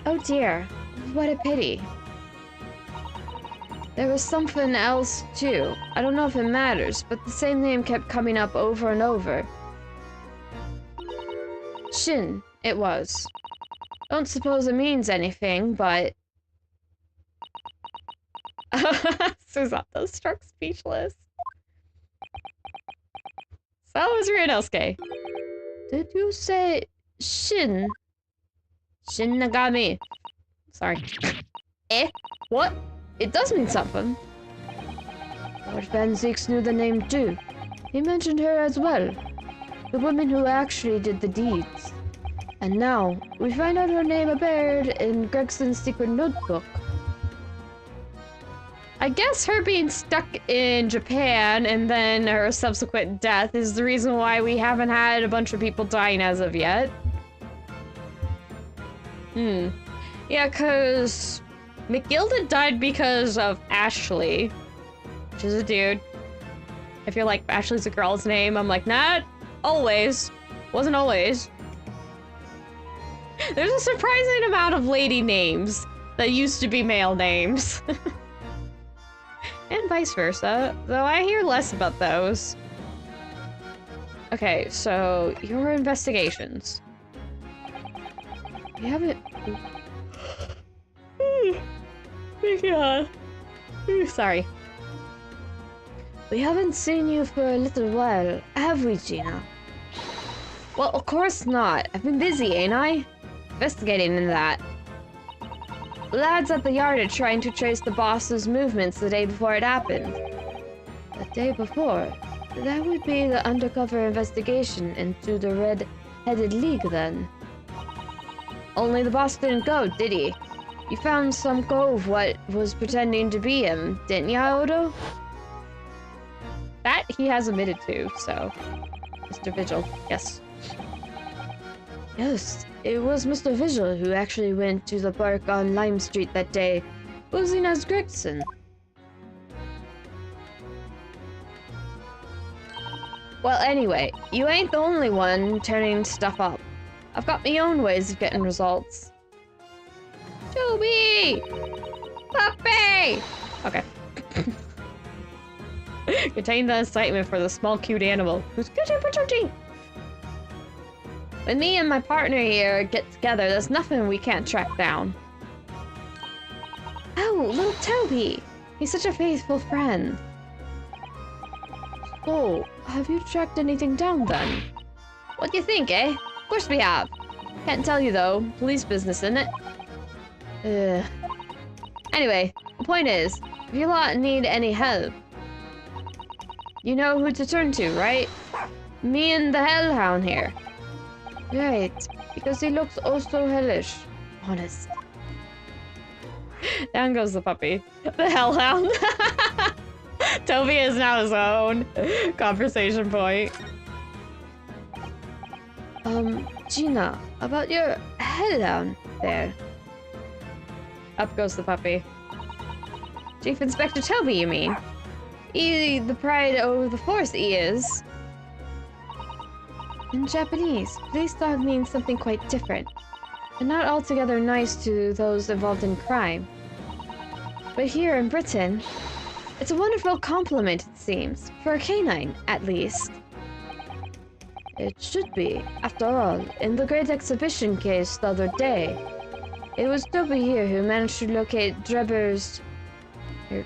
Oh dear, what a pity. There was something else, too. I don't know if it matters, but the same name kept coming up over and over. Shin, it was. Don't suppose it means anything, but... Susato struck speechless. So was Ryunosuke. Did you say Shin? Shin Nagami. Sorry. Eh? What? It does mean something. Lord Van Zieks knew the name too. He mentioned her as well. The woman who actually did the deeds. And now, we find out her name appeared in Gregson's secret notebook. I guess her being stuck in Japan and then her subsequent death is the reason why we haven't had a bunch of people dying as of yet. Yeah, cause McGilda died because of Ashley, which is a dude. I feel like Ashley's a girl's name. I'm like, not always. Wasn't always. There's a surprising amount of lady names that used to be male names. And vice versa, though I hear less about those. Okay, so your investigations. You haven't... Yeah. Sorry. We haven't seen you for a little while, have we, Gina? Well, of course not. I've been busy, ain't I? Investigating in that. Lads at the yard are trying to trace the boss's movements the day before it happened. The day before? That would be the undercover investigation into the Red-Headed League, then. Only the boss didn't go, did he? You found some cove what was pretending to be him, didn't ya, Odo? That he has admitted to, so... Mr. Vigil, yes. Yes, it was Mr. Vigil who actually went to the park on Lime Street that day, posing as Gregson. Well, anyway, you ain't the only one turning stuff up. I've got my own ways of getting results. Toby! Puppy! Okay. Contain the excitement for the small, cute animal who's good opportunity. When me and my partner here get together, there's nothing we can't track down. Oh, little Toby! He's such a faithful friend. So, have you tracked anything down then? What do you think, eh? Of course we have. Can't tell you though. Police business, isn't it? Anyway, the point is, if you lot need any help, you know who to turn to, right? Me and the Hellhound here. Right, because he looks oh so hellish. Honest. Down goes the puppy. The Hellhound. Toby is now his own conversation point. Gina, about your Hellhound there. Up goes the puppy. Chief Inspector Toby, you mean? He, the pride of the force, he is. In Japanese, police dog means something quite different, and not altogether nice to those involved in crime. But here in Britain, it's a wonderful compliment, it seems, for a canine, at least. It should be. After all, in the great exhibition case the other day, it was Toby here who managed to locate Drebber's... It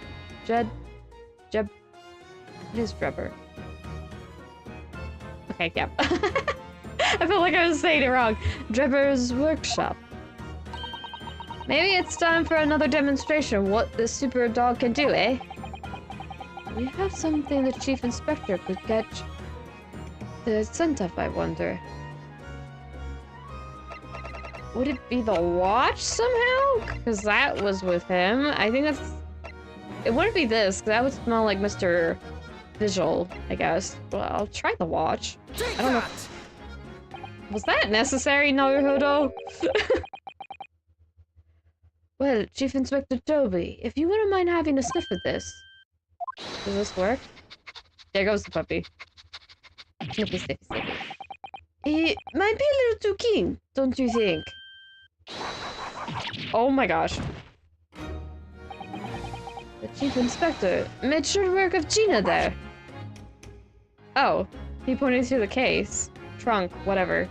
is Drebber. Okay, yep. I felt like I was saying it wrong. Drebber's workshop. Maybe it's time for another demonstration of what this super dog can do, eh? We have something the Chief Inspector could catch the scent of, I wonder. Would it be the watch somehow? Because that was with him. I think that's... It wouldn't be this, because that would smell like Mr. Visual, I guess. Well, I'll try the watch. I don't know. Was that necessary, Naruhodo? Well, Chief Inspector Toby, if you wouldn't mind having a sniff at this. Does this work? There goes the puppy. Sniffy, sniffy, sniffy. It might be a little too keen, don't you think? Oh my gosh. The Chief Inspector made short work of Gina there. Oh, he pointed to the case. Trunk, whatever.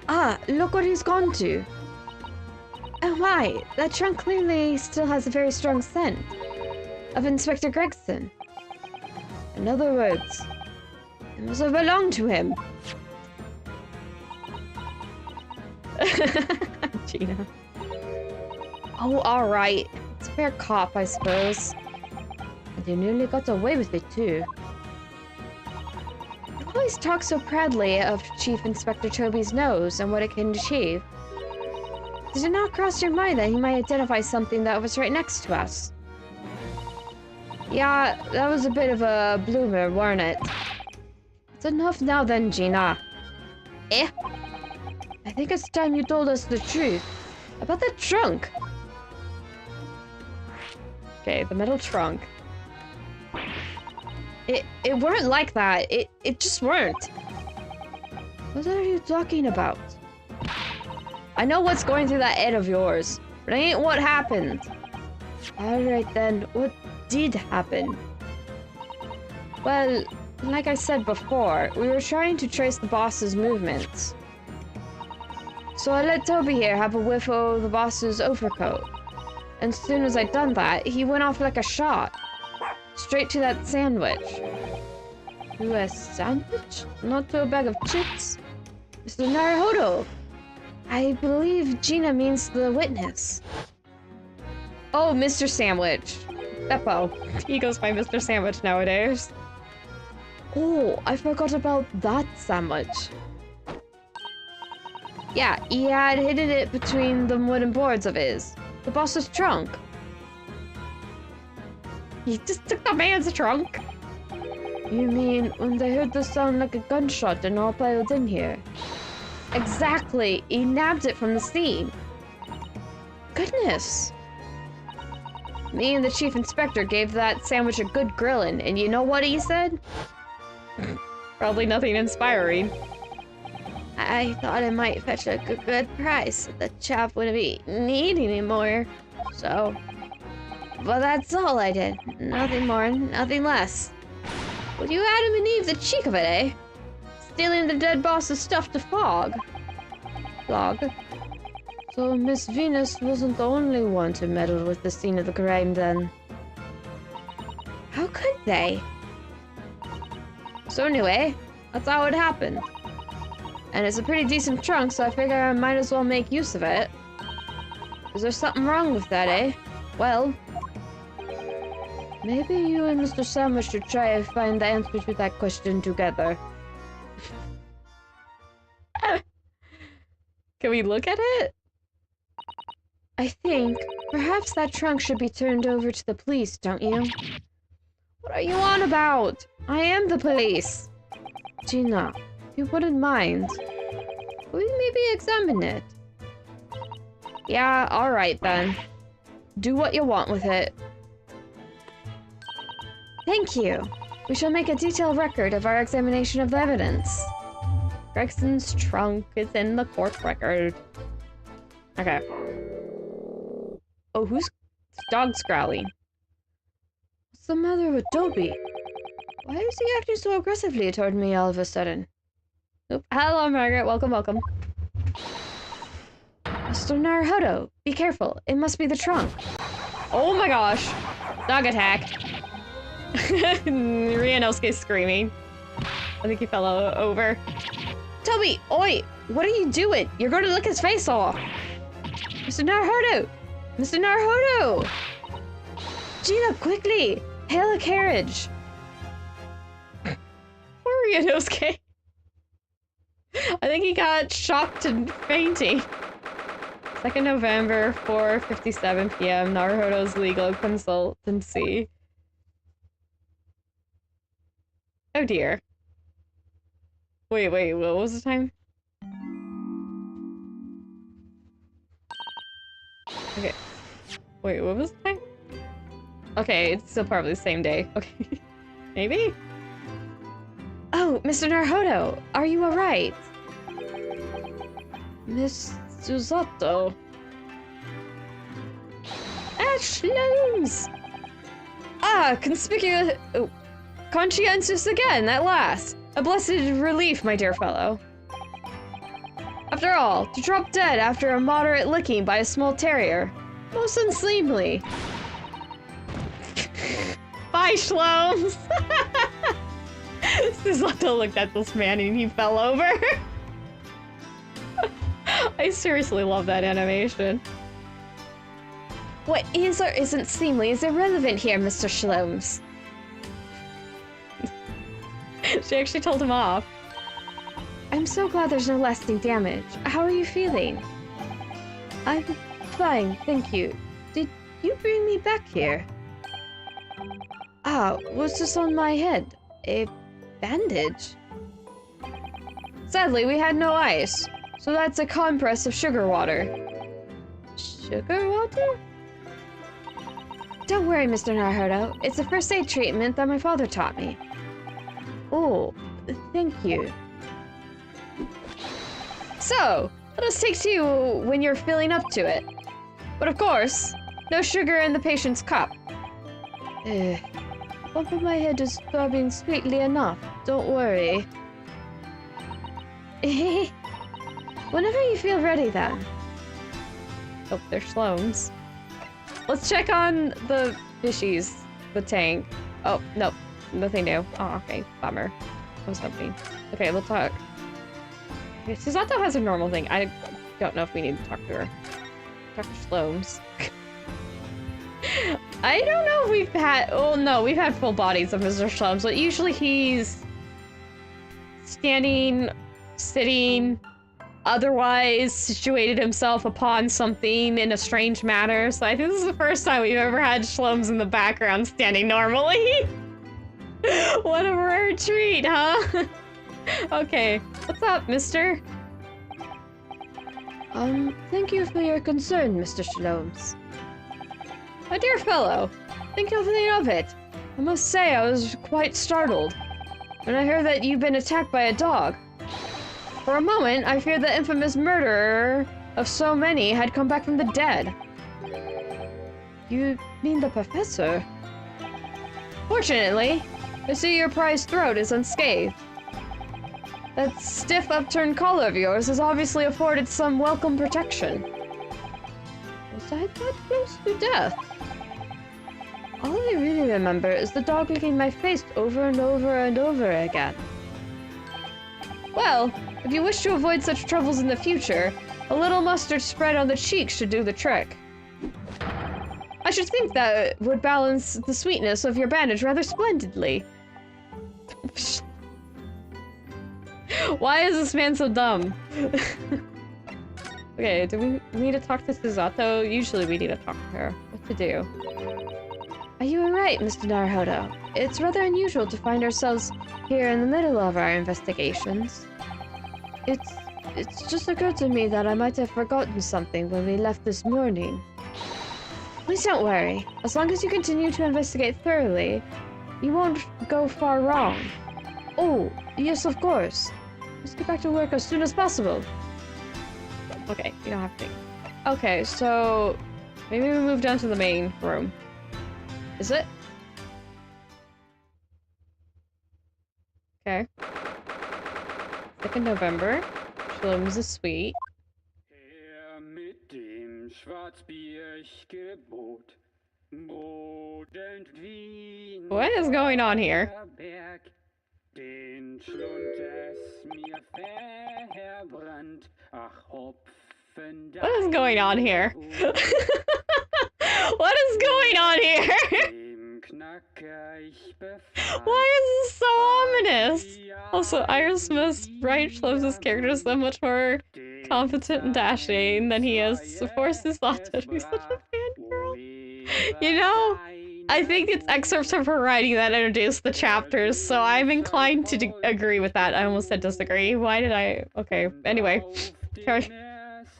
Ah, look what he's gone to. Oh my, that trunk clearly still has a very strong scent of Inspector Gregson. In other words, it must have belonged to him. Gina. Oh, alright. It's a fair cop, I suppose. And you nearly got away with it, too. You always talk so proudly of Chief Inspector Toby's nose and what it can achieve. Did it not cross your mind that he might identify something that was right next to us? Yeah, that was a bit of a bloomer, weren't it? It's enough now then, Gina. Eh? I think it's time you told us the truth. About the trunk. Okay, the metal trunk. It weren't like that. It just weren't. What are you talking about? I know what's going through that head of yours, but it ain't what happened. Alright then, what did happen? Well, like I said before, we were trying to trace the boss's movements. So I let Toby here have a whiff of the boss's overcoat. And as soon as I'd done that, he went off like a shot. Straight to that sandwich. To a sandwich? Not to a bag of chips? Mr. Naruhodo! I believe Gina means the witness. Oh, Mr. Sandwich. Beppo. He goes by Mr. Sandwich nowadays. Oh, I forgot about that sandwich. Yeah, he had hidden it between the wooden boards of his. The boss's trunk. He just took the man's trunk? You mean when they heard the sound like a gunshot and all piled in here? Exactly! He nabbed it from the scene. Goodness! Me and the chief inspector gave that sandwich a good grilling, and you know what he said? Probably nothing inspiring. I thought it might fetch a good price. The chap wouldn't be needing anymore. So... But that's all I did. Nothing more, nothing less. Well, you Adam and Eve the cheek of it, eh? Stealing the dead boss's stuff to fog. So Miss Venus wasn't the only one to meddle with the scene of the crime, then. How could they? So anyway, that's how it happened. And it's a pretty decent trunk, so I figure I might as well make use of it. Is there something wrong with that, eh? Well, maybe you and Mr. Sandwich should try and find the answer to that question together. Can we look at it? I think perhaps that trunk should be turned over to the police, don't you? What are you on about? I am the police. Gina, if you wouldn't mind, could we maybe examine it? Yeah, alright then. Do what you want with it. Thank you. We shall make a detailed record of our examination of the evidence. Gregson's trunk is in the court record. Okay. Oh, whose dog's growling? What's the matter with Toby? Why is he acting so aggressively toward me all of a sudden? Oop. Hello, Margaret. Welcome, welcome. Mr. Naruhodo, be careful. It must be the trunk. Oh my gosh. Dog attack. Ryanosuke's screaming. I think he fell over. Toby, oi! What are you doing? You're going to lick his face off. Mr. Naruhodo! Mr. Naruhodo! Gina, quickly! Hail a carriage! Poor Ryanosuke. I think he got shocked and fainting. 2nd November, 4:57 p.m. Naruhodo's legal consultancy. Oh dear. Wait, what was the time? Okay. Wait, what was the time? Okay, it's still probably the same day. Okay. Maybe? Oh, Mr. Naruhodo, are you alright? Miss Susato. Shlooms! Ah, conspicuous... Oh. Conscientious again, at last! A blessed relief, my dear fellow. After all, to drop dead after a moderate licking by a small terrier. Most unseemly. Bye, Shlomes! Susato looked at this man and he fell over. I seriously love that animation. What is or isn't seemly is irrelevant here, Mr. Shlomes. She actually told him off. I'm so glad there's no lasting damage. How are you feeling? I'm fine, thank you. Did you bring me back here? Ah, what's this on my head? A bandage? Sadly, we had no ice, so that's a compress of sugar water. Sugar water? Don't worry, Mr. Naruhodo. It's a first aid treatment that my father taught me. Oh, thank you. So, let us take to you when you're filling up to it. But of course, no sugar in the patient's cup. Bump of my head is throbbing sweetly enough. Don't worry. Whenever you feel ready, then. Oh, they're Shlomes. Let's check on the fishies. The tank. Oh, no. Nothing new. Oh, okay. Bummer. I was hoping. Okay, we'll talk. Okay, Susato has a normal thing. I don't know if we need to talk to her. Talk to Shlomes. I don't know if we've had... Oh, no. We've had full bodies of Mr. Shlomes, but usually he's... standing, sitting... otherwise situated himself upon something in a strange manner. So I think this is the first time we've ever had Shlomes in the background standing normally. What a rare treat, huh? Okay, what's up, mister? Thank you for your concern, Mr. Shlomes. My dear fellow, think nothing of it. I must say I was quite startled when I heard that you've been attacked by a dog. For a moment, I feared the infamous murderer of so many had come back from the dead. You mean the professor? Fortunately, I see your prized throat is unscathed. That stiff upturned collar of yours has obviously afforded some welcome protection. Was I that close to death? All I really remember is the dog licking my face over and over and over again. Well, if you wish to avoid such troubles in the future, a little mustard spread on the cheeks should do the trick. I should think that would balance the sweetness of your bandage rather splendidly. Why is this man so dumb? Okay, do we need to talk to Susato? Usually we need to talk to her. What to do? Are you alright, Mr. Naruhodo? It's rather unusual to find ourselves here in the middle of our investigations. It's just occurred to me that I might have forgotten something when we left this morning. Please don't worry. As long as you continue to investigate thoroughly, you won't go far wrong. Oh, yes, of course. Let's get back to work as soon as possible. Okay, you don't have to. Okay, so maybe we move down to the main room. Is it? Okay. 2nd November. Shlomes is sweet. What is going on here? What is going on here? What is going on here? Why is this so ominous? Also, Iris must write Shlomes' character so much more competent and dashing than he is to force his thought to be such a fangirl. You know, I think it's excerpts of her writing that introduce the chapters, so I'm inclined to agree with that. I almost said disagree. Why did I? Okay, anyway.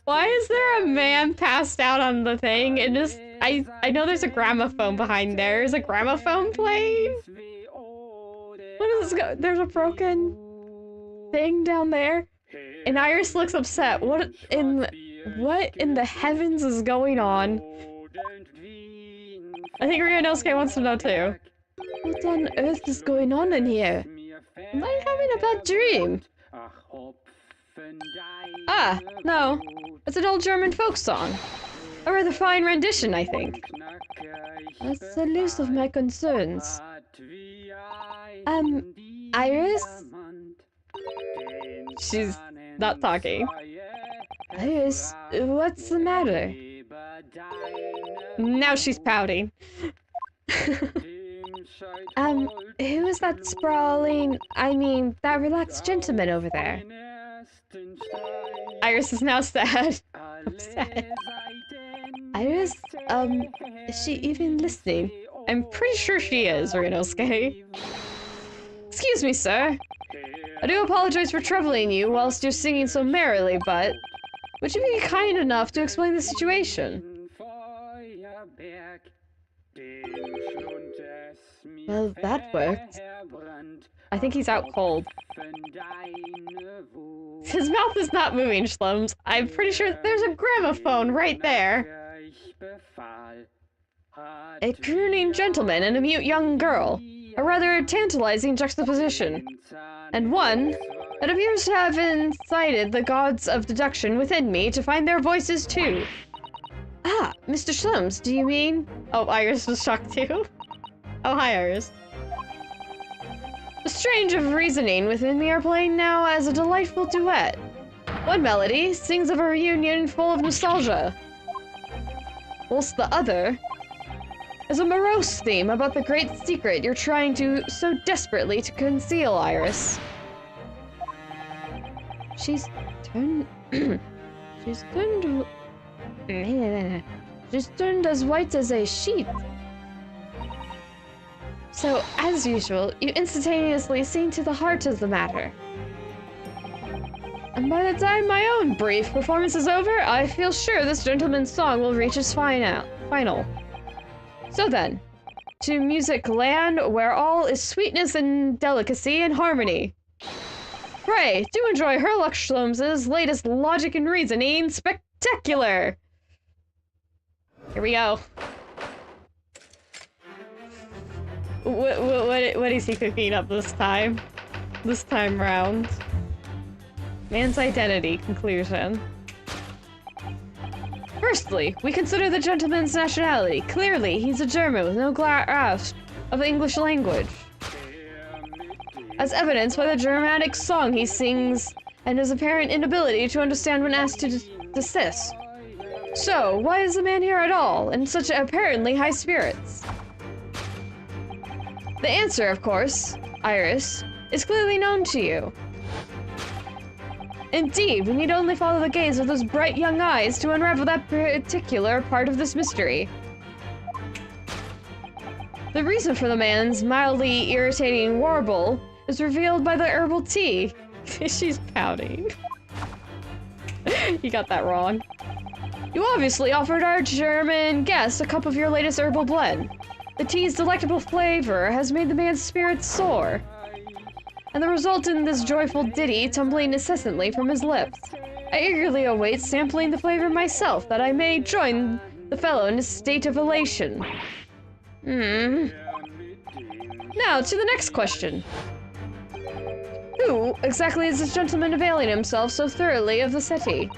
Why is there a man passed out on the thing? And just, I know there's a gramophone behind there. Is a gramophone playing? What is this? There's a broken thing down there? And Iris looks upset. What in the heavens is going on? I think Ryunosuke wants to know too. What on earth is going on in here? Am I having a bad dream? Ah, no. It's an old German folk song. A rather fine rendition, I think. That's the least of my concerns. Iris? She's not talking. Iris, what's the matter? Now she's pouting. Who is that sprawling, that relaxed gentleman over there? Iris is now sad. Upset. Iris, is she even listening? I'm pretty sure she is, Ryunosuke. Excuse me, sir. I do apologize for troubling you whilst you're singing so merrily, but would you be kind enough to explain the situation? Well, that worked. I think he's out cold. His mouth is not moving, Schlums. I'm pretty sure there's a gramophone right there. A crooning gentleman and a mute young girl. A rather tantalizing juxtaposition. And one that appears to have incited the gods of deduction within me to find their voices too. Ah, Mr. Schlums, do you mean? Oh, Iris was shocked too. Oh, hi, Iris. The strange of reasoning within me are playing now as a delightful duet. One melody sings of a reunion full of nostalgia, whilst the other is a morose theme about the great secret you're trying to so desperately to conceal, Iris. She's turned... she's turned as white as a sheet. So, as usual, you instantaneously sing to the heart of the matter. And by the time my own brief performance is over, I feel sure this gentleman's song will reach its final. So then, to music land where all is sweetness and delicacy and harmony. Pray, do enjoy Herlock Schlums's latest logic and reasoning spectacular! Here we go. What is he cooking up this time? This time round. Man's identity, conclusion. Firstly, we consider the gentleman's nationality. Clearly, he's a German with no grasp of the English language. As evidenced by the dramatic song he sings and his apparent inability to understand when asked to desist. So, why is the man here at all, in such apparently high spirits? The answer, of course, Iris, is clearly known to you. Indeed, we need only follow the gaze of those bright young eyes to unravel that particular part of this mystery. The reason for the man's mildly irritating warble is revealed by the herbal tea. She's pouting. You got that wrong. You obviously offered our German guest a cup of your latest herbal blend. The tea's delectable flavor has made the man's spirits soar, and the result in this joyful ditty tumbling incessantly from his lips. I eagerly await sampling the flavor myself, that I may join the fellow in a state of elation. Now, to the next question. Who exactly is this gentleman availing himself so thoroughly of the settee?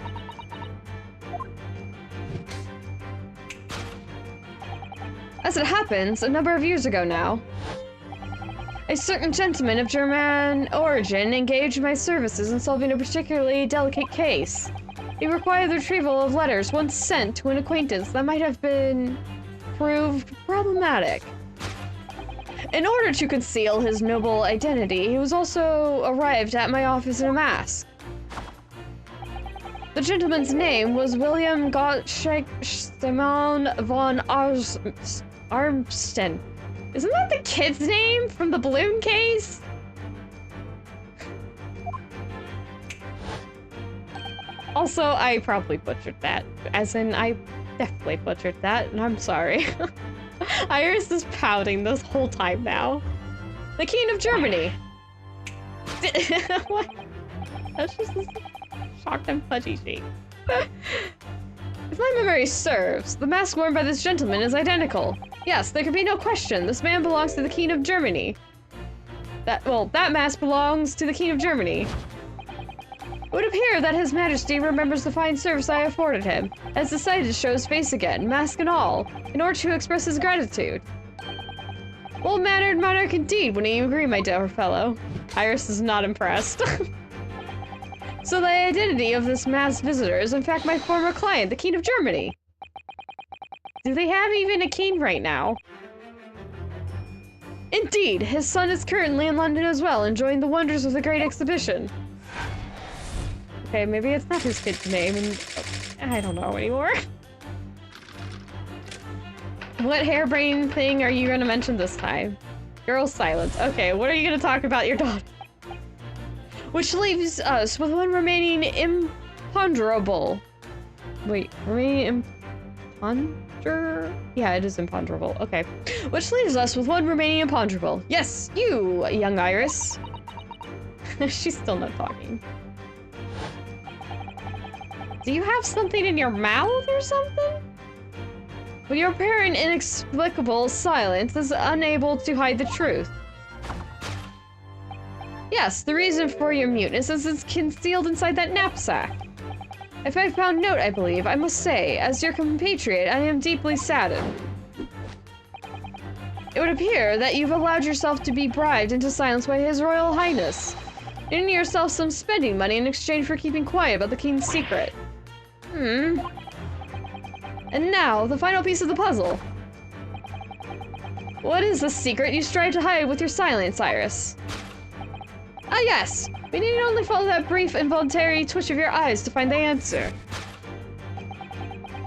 As it happens, a number of years ago now, a certain gentleman of German origin engaged my services in solving a particularly delicate case. He required the retrieval of letters once sent to an acquaintance that might have been proved problematic. In order to conceal his noble identity, he was also arrived at my office in a mask. The gentleman's name was William Gottschalk Simon von Armsten. Isn't that the kid's name from the balloon case? Also, I probably butchered that. As in, I definitely butchered that, and I'm sorry. Iris is pouting this whole time now. The King of Germany. What? That's just a shocked and pudgy cheek. If my memory serves, the mask worn by this gentleman is identical. Yes, there can be no question. This man belongs to the King of Germany. That mask belongs to the King of Germany. It would appear that His Majesty remembers the fine service I afforded him, and has decided to show his face again, mask and all, in order to express his gratitude. Well-mannered monarch indeed, wouldn't you agree, my dear fellow? Iris is not impressed. So the identity of this masked visitor is in fact my former client, the King of Germany. Do they have even a king right now? Indeed, his son is currently in London as well, enjoying the wonders of the Great Exhibition. Okay, maybe it's not his kid's name, and I don't know anymore. What harebrained thing are you gonna mention this time? Girl silence. Okay, what are you gonna talk about your daughter? Which leaves us with one remaining imponderable. Wait, remaining Sure. Yeah, it is imponderable. Okay. Which leaves us with one remaining imponderable. Yes, you, young Iris. She's still not talking. Do you have something in your mouth or something? Well, your apparent inexplicable silence is unable to hide the truth. Yes, the reason for your muteness is it's concealed inside that knapsack. A 5-pound note, I believe. I must say, as your compatriot, I am deeply saddened. It would appear that you've allowed yourself to be bribed into silence by His Royal Highness, earning yourself some spending money in exchange for keeping quiet about the King's secret. And now, the final piece of the puzzle. What is the secret you strive to hide with your silence, Iris? Ah, yes! We need only follow that brief, involuntary twitch of your eyes to find the answer.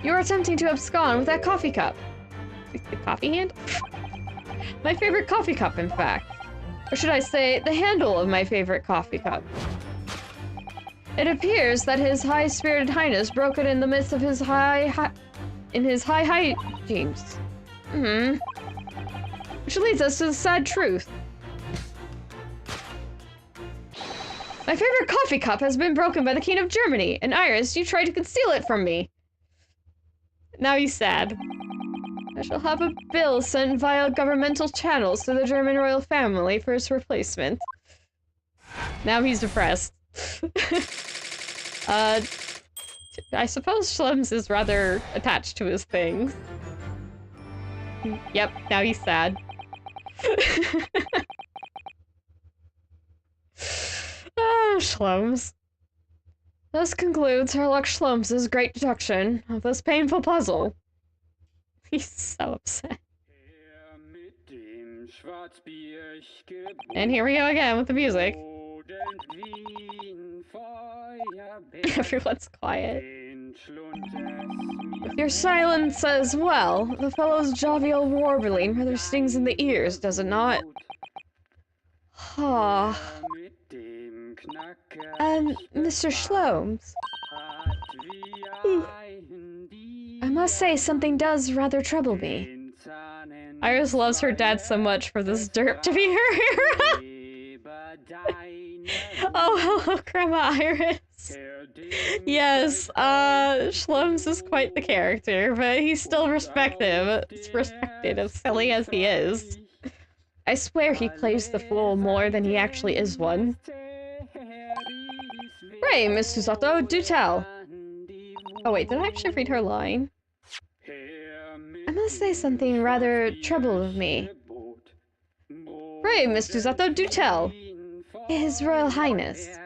You're attempting to abscond with that coffee cup. The coffee hand? My favorite coffee cup, in fact. Or should I say, the handle of my favorite coffee cup. It appears that His High-Spirited Highness broke it in the midst of his high hijinks. Which leads us to the sad truth. My favorite coffee cup has been broken by the King of Germany, and Iris, you tried to conceal it from me. Now he's sad. I shall have a bill sent via governmental channels to the German royal family for its replacement. Now he's depressed. I suppose Schlums is rather attached to his things. Yep, now he's sad. Ah, Schlums. Thus concludes Herlock Schlums' great deduction of this painful puzzle. He's so upset. And here we go again with the music. Everyone's quiet. With your silence as well, the fellow's jovial warbling rather stings in the ears, does it not? Ah. Mr. Schlums. I must say, something does rather trouble me. Iris loves her dad so much for this derp to be her hero. Oh, hello, Grandma Iris. Yes, Schlums is quite the character, but he's still respected, as silly as he is. I swear he plays the fool more than he actually is one. Pray, Miss Susato, do tell. Oh wait, did I actually read her line? I must say something rather troubled me. Pray, Miss Susato, do tell. His Royal Highness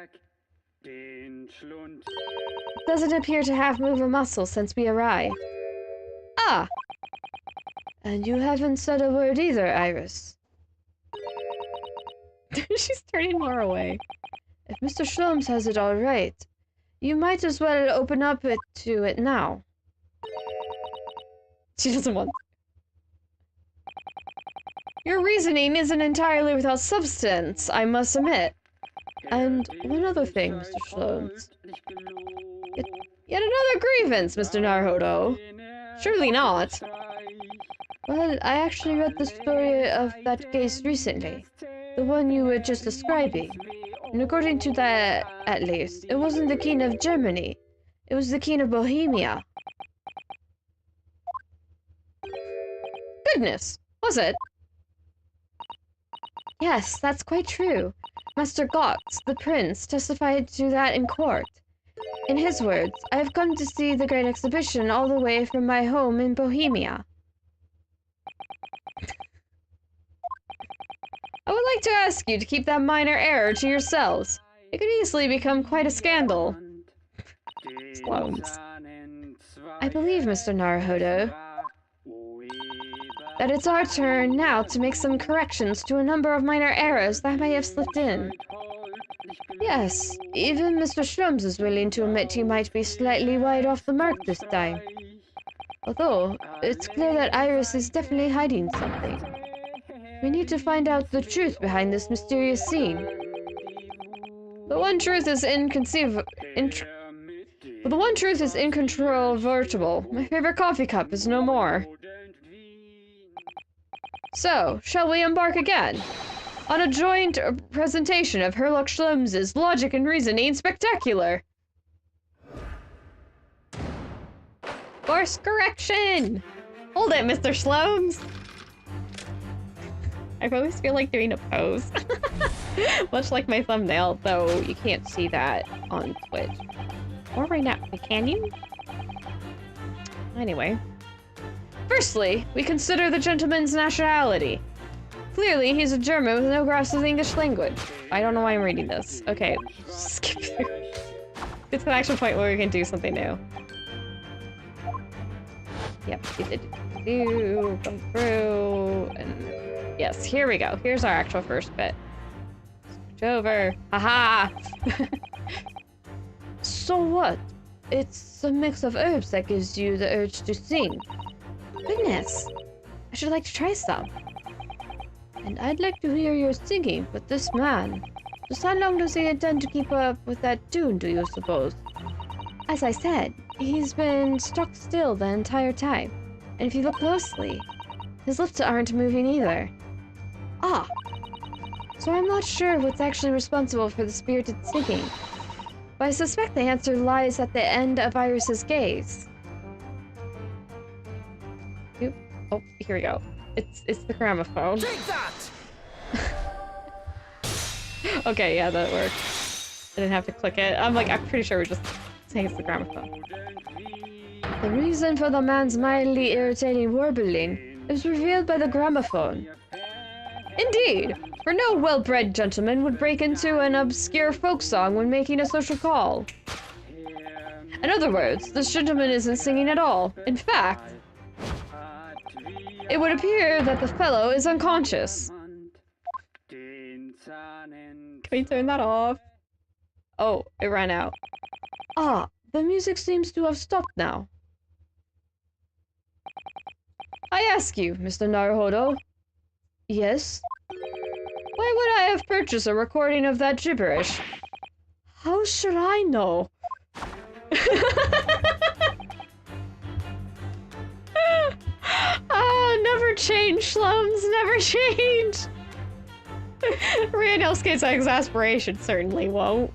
doesn't appear to have moved a muscle since we arrived. Ah! And you haven't said a word either, Iris. She's turning more away. If Mr. Schlums has it all right, you might as well open up to it now. She doesn't want... Your reasoning isn't entirely without substance, I must admit. And one other thing, Mr. Schlums. Yet another grievance, Mr. Naruhodo. Surely not. Well, I actually read the story of that case recently. The one you were just describing. And according to that, at least, it wasn't the King of Germany. It was the King of Bohemia. Goodness, was it? Yes, that's quite true. Master Gotz, the prince, testified to that in court. In his words, I have come to see the great exhibition all the way from my home in Bohemia. I would like to ask you to keep that minor error to yourselves. It could easily become quite a scandal. Clones. I believe, Mr. Naruhodo, that it's our turn now to make some corrections to a number of minor errors that may have slipped in. Yes, even Mr. Schlums is willing to admit he might be slightly wide off the mark this time. Although, it's clear that Iris is definitely hiding something. We need to find out the truth behind this mysterious scene. The one truth is But the one truth is incontrovertible. My favorite coffee cup is no more. So, shall we embark again? On a joint presentation of Herlock Schlums's logic and reasoning spectacular! Course correction! Hold it, Mr. Schlums! I always feel like doing a pose. Much like my thumbnail, though you can't see that on Twitch. Or right now. Can you? Anyway. Firstly, we consider the gentleman's nationality. Clearly, he's a German with no grasp of the English language. I don't know why I'm reading this. Okay, skip through. It's an actual point where we can do something new. Yep, come through, and yes, here we go. Here's our actual first bit. Switch over. Haha! So what? It's a mix of herbs that gives you the urge to sing. Goodness! I should like to try some. And I'd like to hear your singing, but this man... Just how long does he intend to keep up with that tune, do you suppose? As I said, he's been stuck still the entire time. And if you look closely, his lips aren't moving either. Ah! So I'm not sure what's actually responsible for the spirited singing. But I suspect the answer lies at the end of Iris's gaze. Oop. Oh, here we go. It's the gramophone. Take that! Okay, yeah, that worked. I didn't have to click it. I'm pretty sure we're just saying it's the gramophone. The reason for the man's mildly irritating warbling is revealed by the gramophone. Indeed, for no well-bred gentleman would break into an obscure folk song when making a social call. In other words, this gentleman isn't singing at all. In fact, it would appear that the fellow is unconscious. Can we turn that off? Oh, it ran out. Ah, the music seems to have stopped now. I ask you, Mr. Naruhodo. Yes? Why would I have purchased a recording of that gibberish? How should I know? Oh, never change, Schlums, never change! Randall's exasperation certainly won't.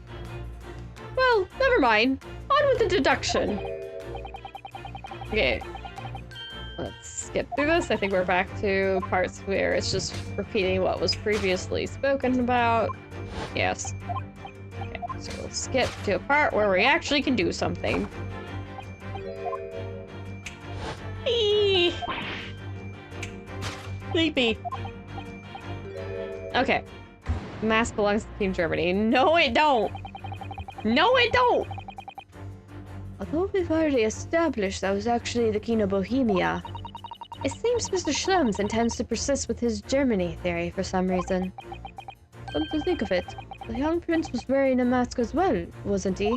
Well, never mind. On with the deduction. Okay. Let's skip through this. I think we're back to parts where it's just repeating what was previously spoken about. Yes. Okay, so we'll skip to a part where we actually can do something. Eee! Sleepy. Okay. Mask belongs to Team Germany. No, it don't! No, it don't! Although we've already established that was actually the King of Bohemia, it seems Mr. Schlums intends to persist with his Germany theory for some reason. Come to think of it, the young prince was wearing a mask as well, wasn't he?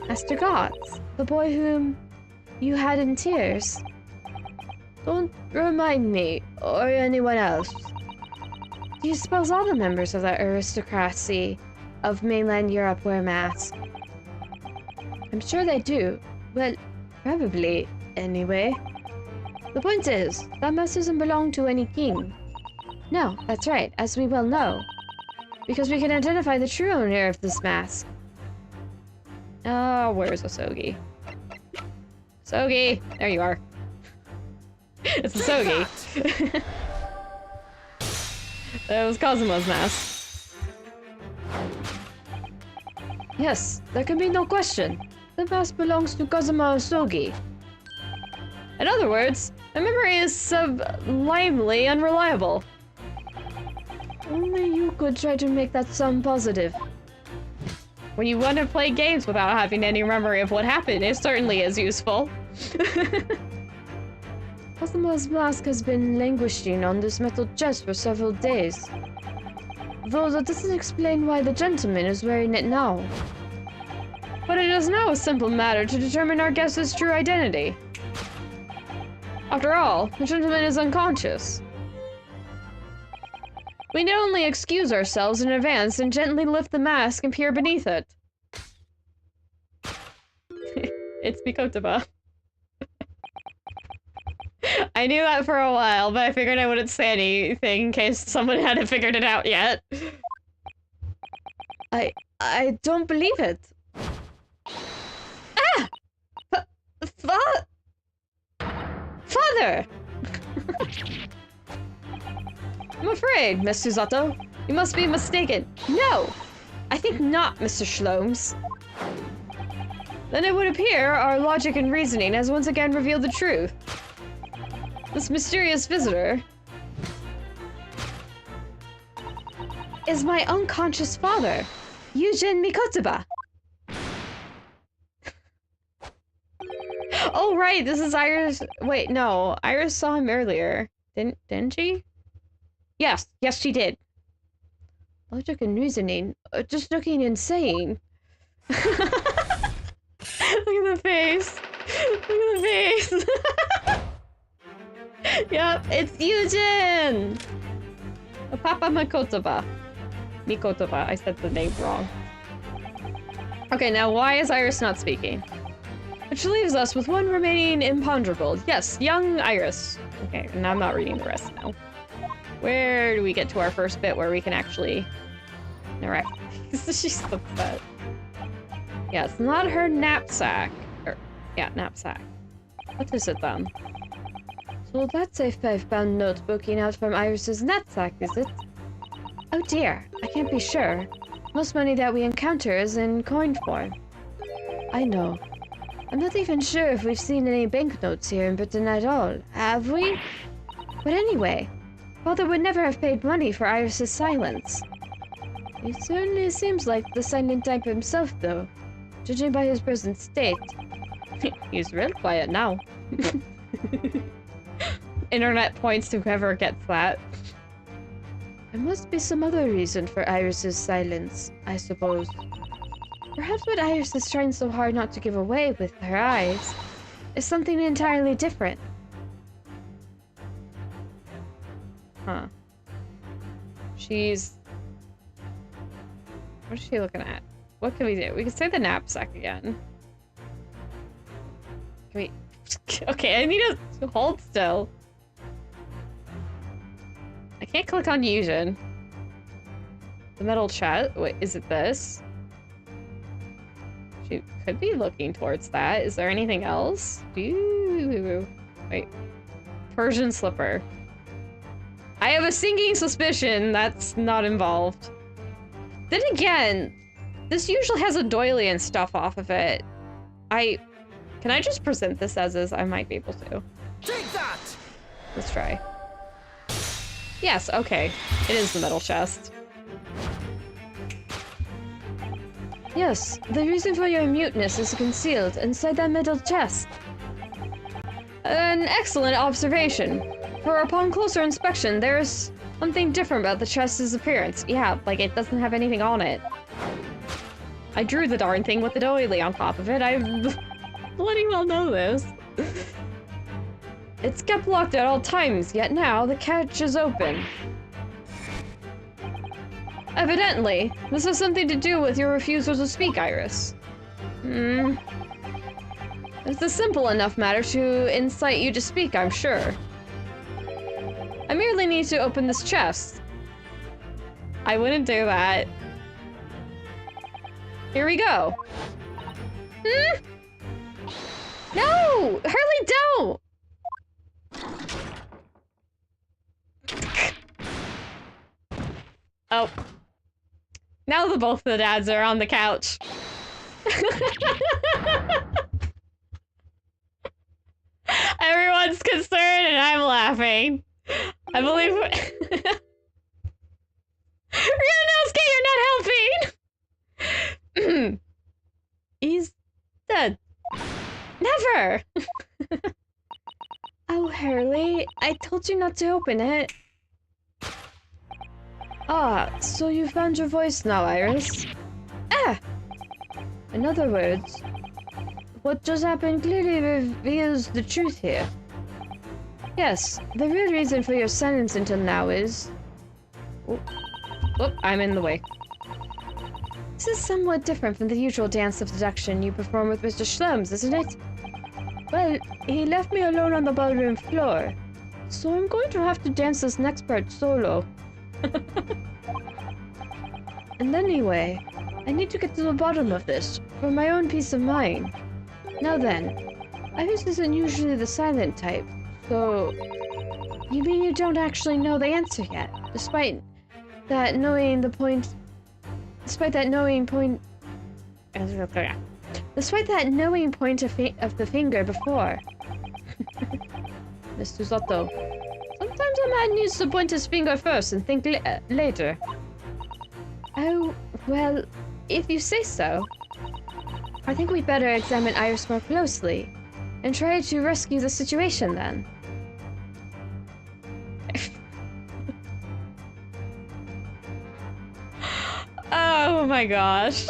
Master Gotts, the boy whom you had in tears. Don't remind me, or anyone else. Do you suppose all the members of the aristocracy of mainland Europe wear masks? I'm sure they do. Well, probably, anyway. The point is, that mask doesn't belong to any king. No, that's right, as we well know. Because we can identify the true owner of this mask. Oh, where's Asogi? Asogi! There you are. It's Asogi. That was Kazuma's mask. Yes, there can be no question. The mask belongs to Kazuma Asogi. In other words, my memory is sublimely unreliable. Only you could try to make that sound positive. When you want to play games without having any memory of what happened, it certainly is useful. Kazuma's mask has been languishing on this metal chest for several days. Though that doesn't explain why the gentleman is wearing it now. But it is now a simple matter to determine our guest's true identity. After all, the gentleman is unconscious. We need only excuse ourselves in advance and gently lift the mask and peer beneath it. It's Mikotoba. I knew that for a while, but I figured I wouldn't say anything in case someone hadn't figured it out yet. I don't believe it. Ah! Father! I'm afraid, Miss Susato. You must be mistaken. No! I think not, Mr. Shlomes. Then it would appear our logic and reasoning has once again revealed the truth. This mysterious visitor is my unconscious father, Yujin Mikotoba. Oh right, this is Iris. Wait, no, Iris saw him earlier. Didn't she? Yes, she did. Logic and reasoning, just looking insane. Look at the face. Look at the face. Yep, it's Yujin! Papa Mikotoba. Mikotoba, I said the name wrong. Okay, now why is Iris not speaking? Which leaves us with one remaining imponderable. Yes, young Iris. Okay, and I'm not reading the rest now. Where do we get to our first bit where we can actually interact? She's so upset. Yeah, it's not her knapsack. Yeah, knapsack. What is it then? So that's a 5-pound note poking out from Iris's knapsack, is it? Oh dear, I can't be sure. Most money that we encounter is in coin form. I know. I'm not even sure if we've seen any banknotes here in Britain at all, have we? But anyway, Father would never have paid money for Iris's silence. He certainly seems like the silent type himself, though, judging by his present state. He's real quiet now. Internet points to whoever gets that. There must be some other reason for Iris's silence, I suppose. Perhaps what Iris is trying so hard not to give away with her eyes is something entirely different. Huh. She's... What is she looking at? What can we do? We can say the knapsack again. Can we... Okay, I need to hold still. I can't click on Yujin. The metal chest. Wait, is it this? She could be looking towards that. Is there anything else? Ooh. Wait. Persian slipper. I have a sinking suspicion that's not involved. Then again, this usually has a doily and stuff off of it. Can I just present this as is? I might be able to. Take that! Let's try. Yes, okay. It is the metal chest. Yes, the reason for your muteness is concealed inside that metal chest. An excellent observation. For upon closer inspection, there's something different about the chest's appearance. Yeah, like it doesn't have anything on it. I drew the darn thing with the doily on top of it. I bloody well know this. It's kept locked at all times, yet now the catch is open. Evidently, this has something to do with your refusal to speak, Iris. It's a simple enough matter to incite you to speak, I'm sure. I merely need to open this chest. I wouldn't do that. Here we go. No! Hurley, don't! Oh. Now both the dads are on the couch. Everyone's concerned and I'm laughing. I believe... Ryunosuke, you're not helping! He's dead. Never! Oh, Hurley, I told you not to open it. Ah, so you found your voice now, Iris. Ah! In other words, what just happened clearly reveals the truth here. Yes, the real reason for your silence until now is... Oh, I'm in the way. This is somewhat different from the usual dance of deduction you perform with Mr. Schlums, isn't it? Well, he left me alone on the ballroom floor, so I'm going to have to dance this next part solo. And anyway, I need to get to the bottom of this, for my own peace of mind. Now then, Iris isn't usually the silent type, so... You mean you don't actually know the answer yet, despite that knowing the point... Despite that knowing point of the finger before. Mr. Zotto. Sometimes a man needs to point his finger first and think later. Oh, well, if you say so. I think we'd better examine Iris more closely and try to rescue the situation then. Oh my gosh.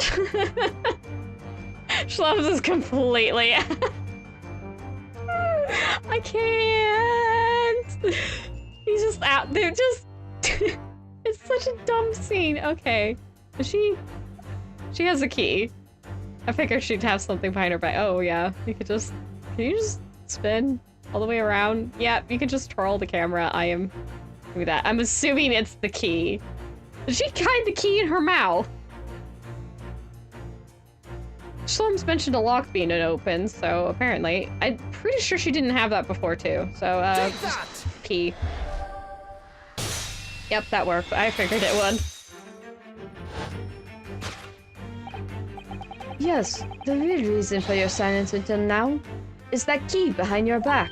Schlums is completely... I can't. He's just out there, just... It's such a dumb scene. Okay. She has a key. I figured she'd have something behind her back. Oh yeah, can you just spin all the way around? Yeah, you can just twirl the camera. I am doing that. I'm assuming it's the key. Did she hide the key in her mouth? Schlums mentioned a lock being open, so apparently. I'm pretty sure she didn't have that before too, so just key. Yep, that worked. I figured it would. Yes, the real reason for your silence until now is that key behind your back.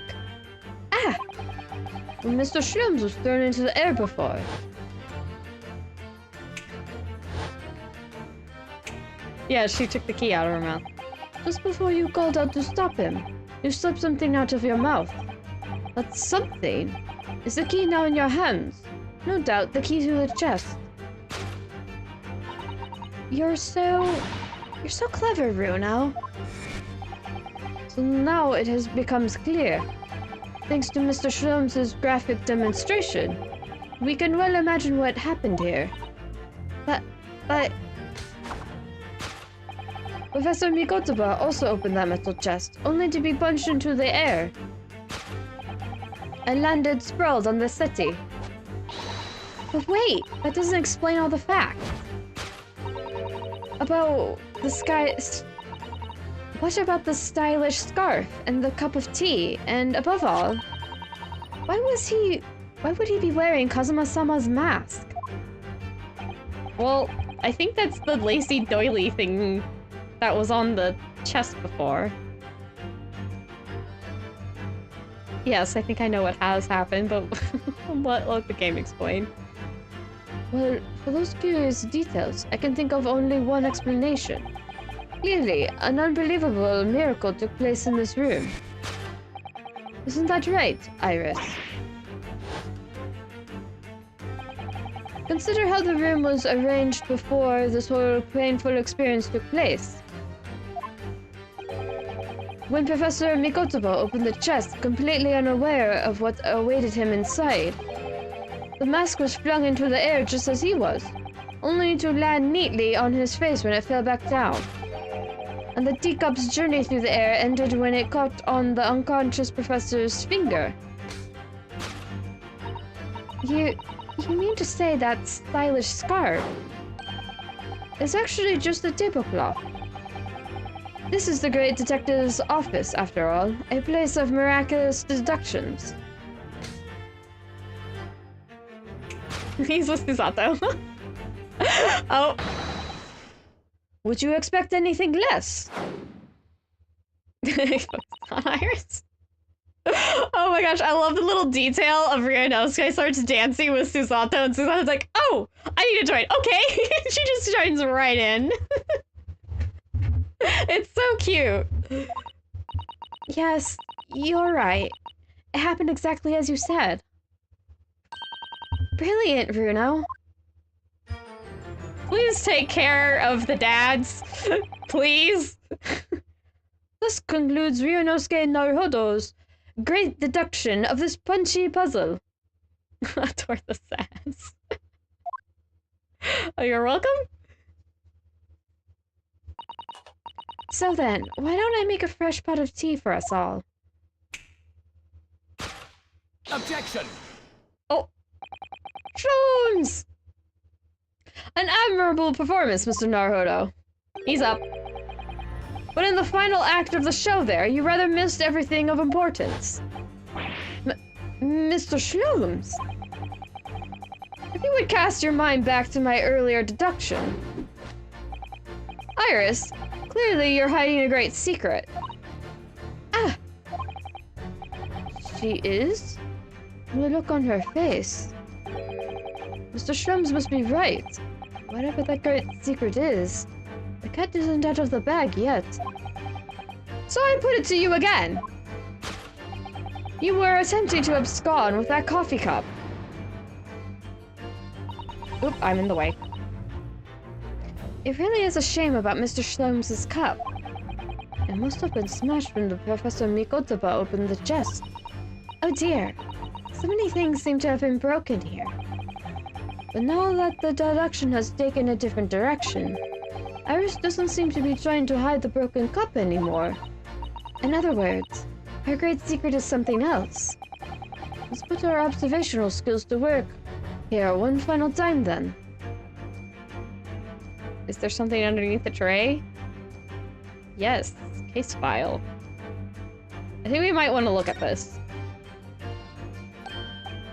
Ah! When Mr. Schlums was thrown into the air before. Yeah, she took the key out of her mouth. Just before you called out to stop him, you slipped something out of your mouth. That something is the key now in your hands. No doubt the key to the chest. You're so clever, Runo. So now it becomes clear. Thanks to Mr. Schlums' graphic demonstration, we can well imagine what happened here. But... Professor Mikotoba also opened that metal chest, only to be punched into the air. And landed sprawled on the settee. But wait, that doesn't explain all the facts. About the sky... What about the stylish scarf and the cup of tea? And above all, why would he be wearing Kazuma-sama's mask? Well, I think that's the lacy doily thing that was on the chest before. Yes, I think I know what has happened, but let the game explain. Well, for those curious details, I can think of only one explanation. Clearly, an unbelievable miracle took place in this room. Isn't that right, Iris? Consider how the room was arranged before this whole painful experience took place. When Professor Mikotoba opened the chest, completely unaware of what awaited him inside, the mask was flung into the air just as he was, only to land neatly on his face when it fell back down. And the teacup's journey through the air ended when it caught on the unconscious professor's finger. You mean to say that stylish scarf is actually just a tablecloth? This is the great detective's office, after all, a place of miraculous deductions. He's with Susato. Oh. Would you expect anything less? Iris? Oh my gosh, I love the little detail of Ryunosuke starts dancing with Susato, and Susato's like, oh, I need to join. Okay. She just joins right in. It's so cute. Yes, you're right. It happened exactly as you said. Brilliant, Runo. Please take care of the dads. Please. This concludes Ryunosuke Naruhodo's great deduction of this punchy puzzle. Toward the sass. Oh, you're welcome? So then, why don't I make a fresh pot of tea for us all? Objection! Oh! Shrooms! An admirable performance, Mr. Naruhodo. He's up. But in the final act of the show there, you rather missed everything of importance. Mr. Shrooms? If you would cast your mind back to my earlier deduction. Iris, clearly you're hiding a great secret. Ah! She is? The look on her face. Mr. Shrooms must be right. Whatever that great secret is, the cat isn't out of the bag yet. So I put it to you again. You were attempting to abscond with that coffee cup. Oop, I'm in the way. It really is a shame about Mr. Shrooms' cup. It must have been smashed when the Professor Mikotaba opened the chest. Oh dear. So many things seem to have been broken here. But now that the deduction has taken a different direction, Iris doesn't seem to be trying to hide the broken cup anymore. In other words, her great secret is something else. Let's put our observational skills to work. Here, one final time then. Is there something underneath the tray? Yes, case file. I think we might want to look at this.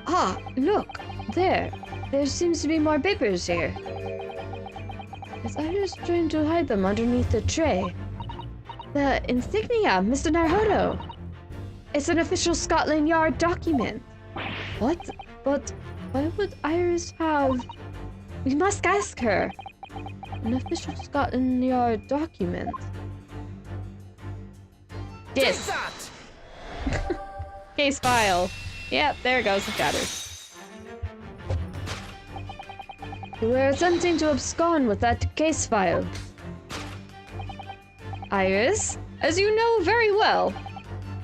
Ah, look! There! There seems to be more papers here. Is Iris trying to hide them underneath the tray? The insignia, Mr. Naruhodo! It's an official Scotland Yard document. What? But why would Iris have... We must ask her. An official Scotland Yard document. Yes. Case file. Yep, there it goes. It got her. You were attempting to abscond with that case file. Iris, as you know very well,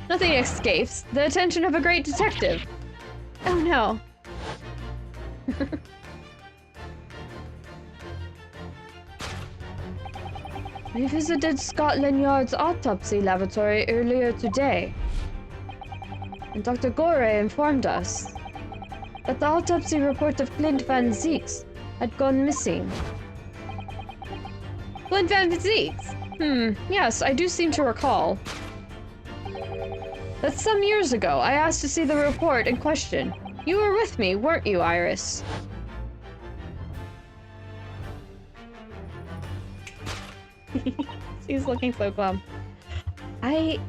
nothing escapes the attention of a great detective. Oh no. We visited Scotland Yard's autopsy laboratory earlier today, and Dr. Gore informed us that the autopsy report of Clint Van Zieks had gone missing. Clint Van Zieks? Yes, I do seem to recall. That's some years ago. I asked to see the report in question. You were with me, weren't you, Iris? She's looking so glum. You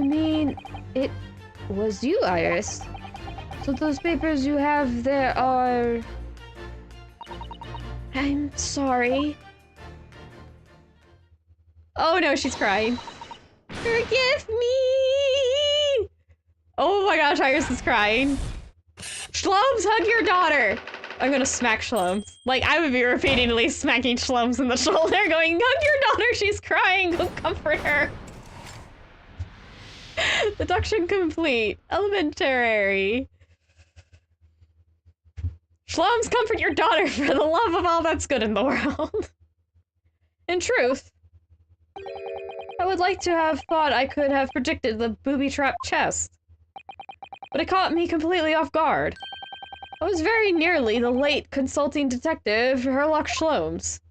mean it was you, Iris? So those papers you have there are... I'm sorry. Oh no, she's crying. Forgive me! Oh my gosh, Iris is crying. Shlums, hug your daughter! I'm gonna smack Shlums. Like, I would be repeatedly smacking Shlums in the shoulder, going, hug your daughter, she's crying, go comfort her. Deduction complete. Elementary. Shlums, comfort your daughter for the love of all that's good in the world. In truth, I would like to have thought I could have predicted the booby-trapped chest. But it caught me completely off guard. I was very nearly the late consulting detective Herlock Shlums.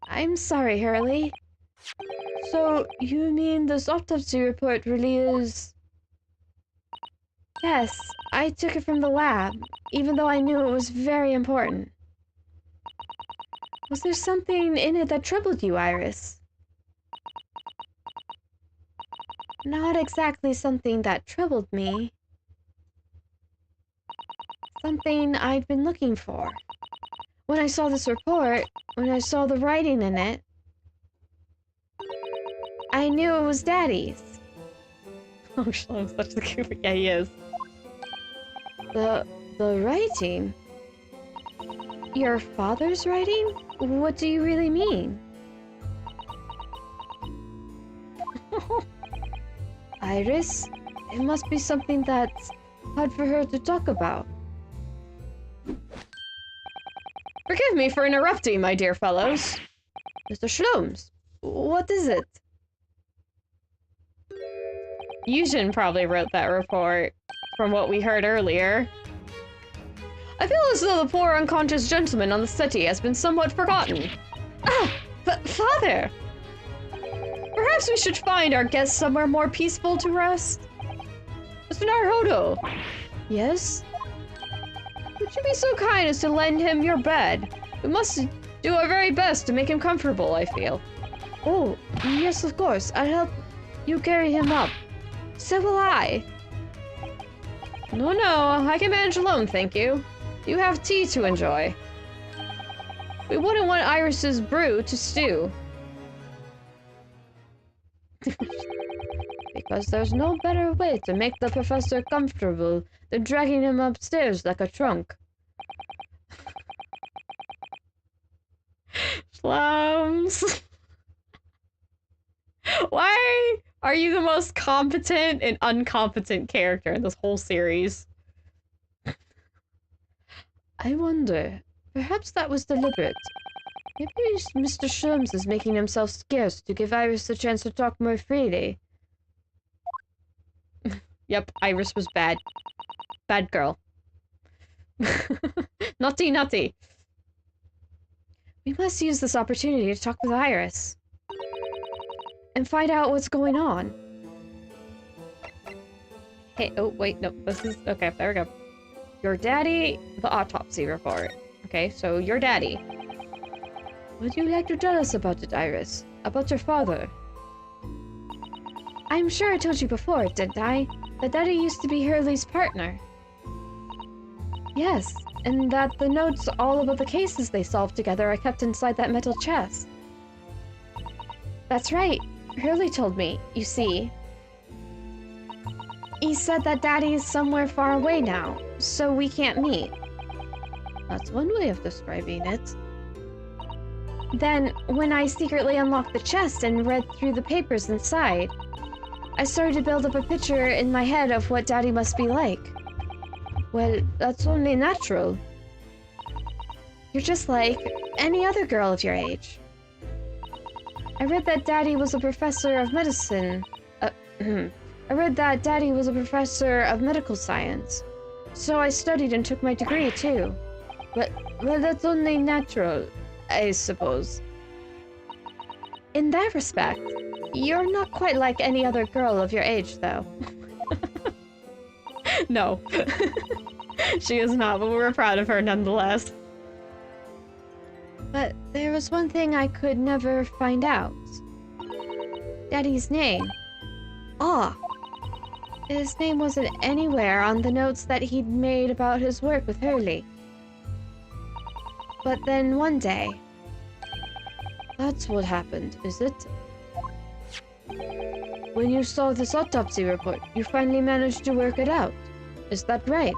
I'm sorry, Hurley. So, you mean this autopsy report really is... Yes, I took it from the lab, even though I knew it was very important. Was there something in it that troubled you, Iris? Not exactly something that troubled me. Something I've been looking for. When I saw this report, when I saw the writing in it, I knew it was Daddy's. Oh, Shlum's such a cooper. Yeah, he is. The writing? Your father's writing? What do you really mean? Iris, it must be something that's hard for her to talk about. Forgive me for interrupting, my dear fellows. Mr. Shlooms, what is it? Yushin probably wrote that report, from what we heard earlier. I feel as though the poor unconscious gentleman on the settee has been somewhat forgotten. Ah, but father! Perhaps we should find our guest somewhere more peaceful to rest? Mr. Naruhodo! Yes? Would you be so kind as to lend him your bed? We must do our very best to make him comfortable, I feel. Oh, yes, of course. I'll help you carry him up. So will I. No, I can manage alone, thank you. You have tea to enjoy. We wouldn't want Iris's brew to stew. Because there's no better way to make the professor comfortable than dragging him upstairs like a trunk. Slums. Why are you the most competent and incompetent character in this whole series? I wonder. Perhaps that was deliberate. Maybe Mr. Sholmes is making himself scarce to give Iris a chance to talk more freely. Yep, Iris was bad. Bad girl. Naughty. We must use this opportunity to talk with Iris. And find out what's going on. Hey, oh, wait, no, this is... Okay, there we go. Your daddy, the autopsy report. Okay, so your daddy. Would you like to tell us about it, Iris? About your father? I'm sure I told you before, didn't I? That Daddy used to be Hurley's partner. Yes, and that the notes all about the cases they solved together are kept inside that metal chest. That's right. Hurley told me, you see. He said that Daddy is somewhere far away now, so we can't meet. That's one way of describing it. Then, when I secretly unlocked the chest and read through the papers inside, I started to build up a picture in my head of what Daddy must be like. Well, that's only natural. You're just like any other girl of your age. I read that Daddy was a professor of medicine. I read that Daddy was a professor of medical science. So I studied and took my degree, too. Well, that's only natural, I suppose. In that respect, you're not quite like any other girl of your age, though. No. She is not, but we're proud of her nonetheless. But there was one thing I could never find out. Daddy's name. Ah! His name wasn't anywhere on the notes that he'd made about his work with Hurley. But then one day... That's what happened, is it? When you saw this autopsy report, you finally managed to work it out. Is that right?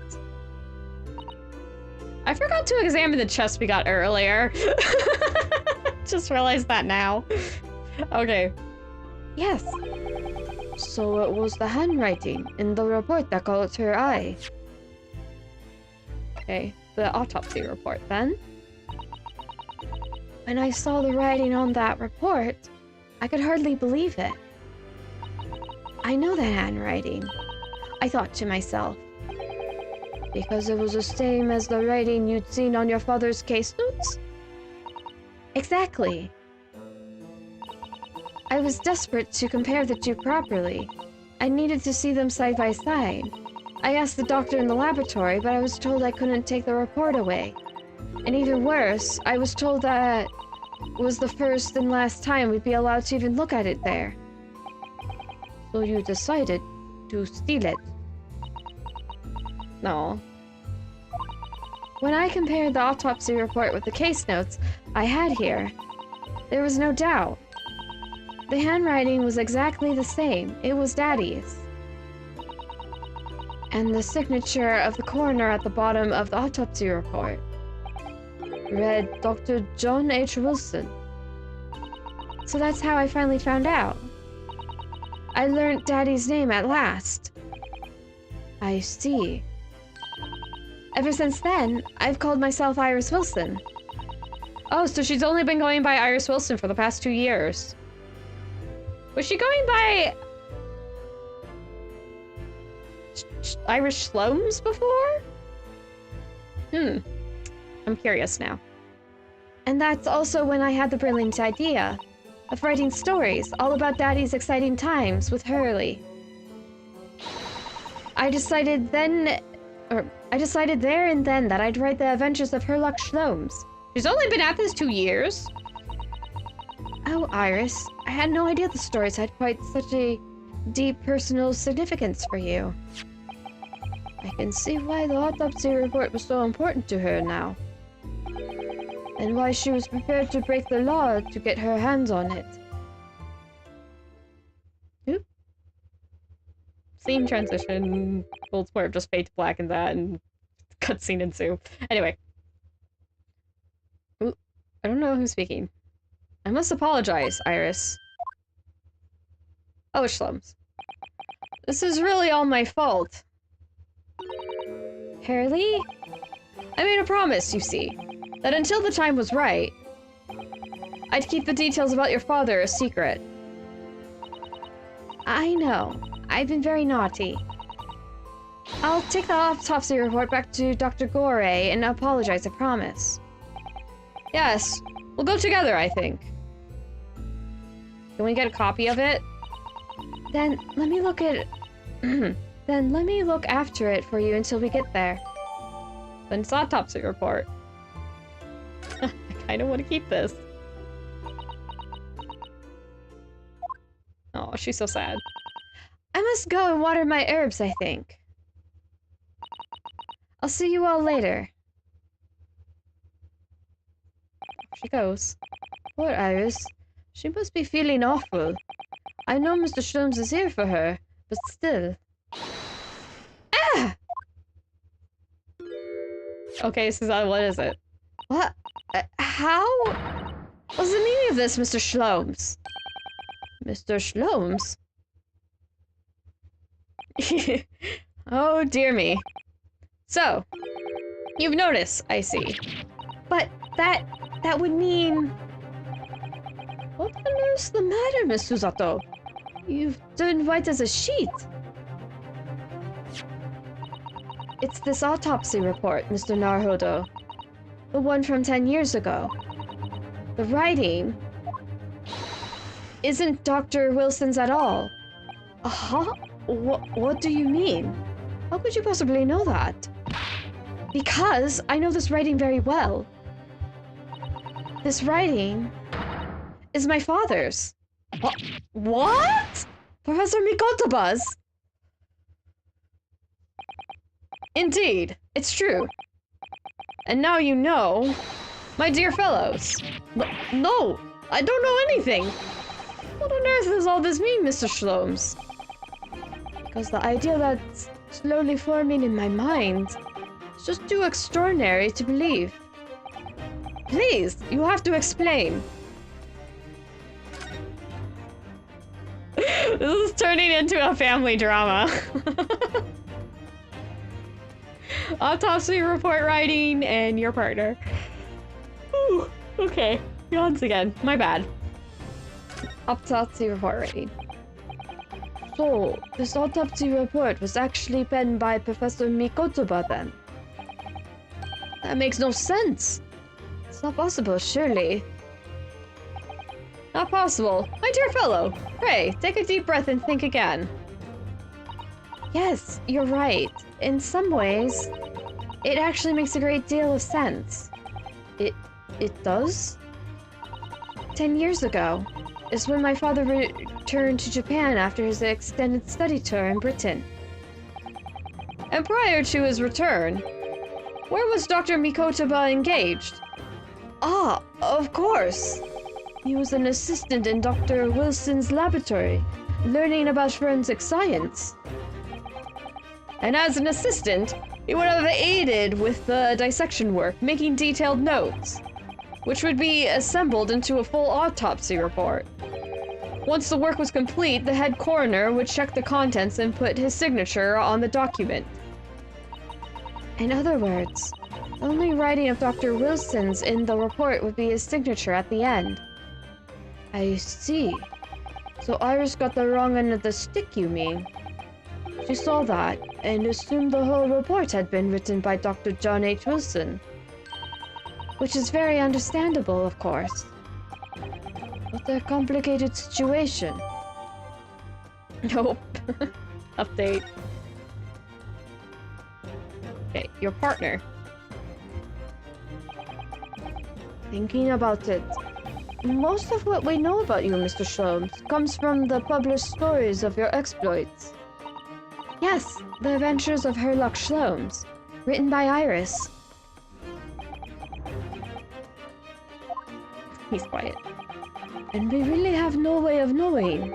I forgot to examine the chest we got earlier. Just realized that now. Okay. Yes. So it was the handwriting in the report that caught her eye. Okay, the autopsy report then. When I saw the writing on that report, I could hardly believe it. I know that handwriting, I thought to myself. Because it was the same as the writing you'd seen on your father's case notes? Exactly. I was desperate to compare the two properly. I needed to see them side by side. I asked the doctor in the laboratory, but I was told I couldn't take the report away. And even worse, I was told that it was the first and last time we'd be allowed to even look at it there. So you decided to steal it? No. When I compared the autopsy report with the case notes I had here, there was no doubt. The handwriting was exactly the same. It was Daddy's. And the signature of the coroner at the bottom of the autopsy report read Dr. John H. Wilson. So that's how I finally found out. I learned Daddy's name at last. I see. Ever since then, I've called myself Iris Wilson. Oh, so she's only been going by Iris Wilson for the past 2 years. Was she going by Irish Sloams before? I'm curious now. And that's also when I had the brilliant idea of writing stories all about Daddy's exciting times with Hurley. I decided there and then that I'd write the adventures of Herlock Sholmes. She's only been at this 2 years. Oh, Iris, I had no idea the stories had quite such a deep personal significance for you. I can see why the autopsy report was so important to her now. And why she was prepared to break the law to get her hands on it. Oop. Scene transition. Gold Sport just fade to black and that, and cutscene ensue. Anyway. Ooh, I don't know who's speaking. I must apologize, Iris. Oh, Schlums. This is really all my fault. Hurley? I made a promise, you see, that until the time was right, I'd keep the details about your father a secret. I know. I've been very naughty. I'll take the autopsy report back to Dr. Gore and apologize, I promise. Yes, we'll go together, I think. Can we get a copy of it? Then let me look at... Then let me look after it for you until we get there. Then it's autopsy report. I kind of want to keep this. Oh, she's so sad. I must go and water my herbs, I think. I'll see you all later. She goes. Poor Iris. She must be feeling awful. I know Mr. Sholmes is here for her, but still. Ah! Okay, Suzanne, what is it? What? How? What's the meaning of this, Mr. Sholmes? Mr. Sholmes? Oh, dear me. So, you've noticed, I see. But that would mean... What on earth's the matter, Miss Susato? You've turned white as a sheet. It's this autopsy report, Mr. Naruhodo. The one from 10 years ago. The writing isn't Dr. Wilson's at all. Uh-huh? What do you mean? How could you possibly know that? Because I know this writing very well. This writing is my father's. What? Professor Mikotoba's? Indeed, it's true. And now you know, my dear fellows. No, I don't know anything. What on earth does all this mean, Mr. Sholmes? Because the idea that's slowly forming in my mind is just too extraordinary to believe. Please, you have to explain. This is turning into a family drama. Autopsy report writing and your partner. Ooh, okay. Yawns again. My bad. Autopsy report writing. So, this autopsy report was actually penned by Professor Mikotoba then? That makes no sense. It's not possible, surely. Not possible. My dear fellow, pray, take a deep breath and think again. Yes, you're right. In some ways, it actually makes a great deal of sense. It does? 10 years ago is when my father returned to Japan after his extended study tour in Britain. And prior to his return, where was Dr. Mikotoba engaged? Ah, of course. He was an assistant in Dr. Wilson's laboratory, learning about forensic science. And as an assistant, he would have aided with the dissection work, making detailed notes, which would be assembled into a full autopsy report. Once the work was complete, the head coroner would check the contents and put his signature on the document. In other words, Only writing of Dr. Wilson's in the report would be his signature at the end. I see. So Iris got the wrong end of the stick, you mean? She saw that, and assumed the whole report had been written by Dr. John H. Wilson. Which is very understandable, of course. What a complicated situation. Nope. Update. Okay, your partner. Thinking about it, most of what we know about you, Mr. Sholmes, comes from the published stories of your exploits. Yes, the adventures of Herlock Sholmes, written by Iris. He's quiet. And we really have no way of knowing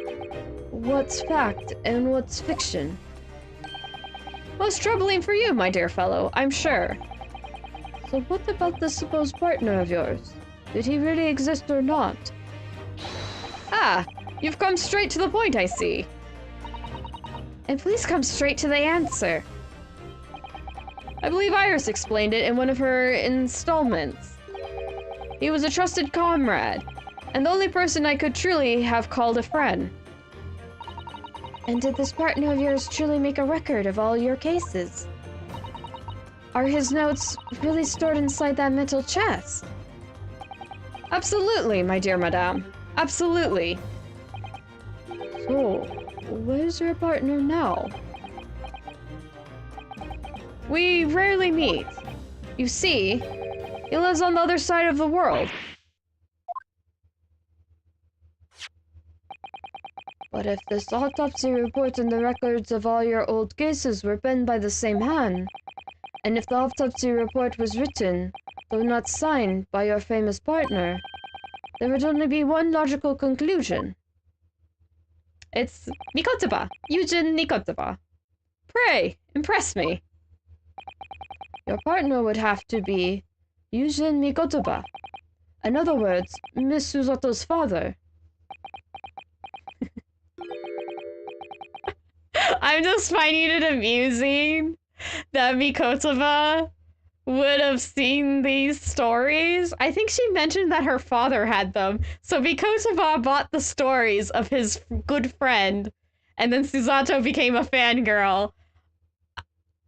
what's fact and what's fiction. Most troubling for you, my dear fellow, I'm sure. So what about the supposed partner of yours? Did he really exist or not? Ah, you've come straight to the point, I see. And please come straight to the answer. I believe Iris explained it in one of her installments. He was a trusted comrade, and the only person I could truly have called a friend. And did this partner of yours truly make a record of all your cases? Are his notes really stored inside that mental chest? Absolutely, my dear madame. Absolutely. So, where's your partner now? We rarely meet. You see, he lives on the other side of the world. But if this autopsy report and the records of all your old cases were penned by the same hand, and if the autopsy report was written, though not signed, by your famous partner, there would only be one logical conclusion. It's Mikotoba, Yujin Mikotoba. Pray, impress me. Your partner would have to be Yujin Mikotoba. In other words, Miss Suzato's father. I'm just finding it amusing that Mikotoba would have seen these stories. I think she mentioned that her father had them. So Mikotoba bought the stories of his good friend, and then Suzato became a fangirl.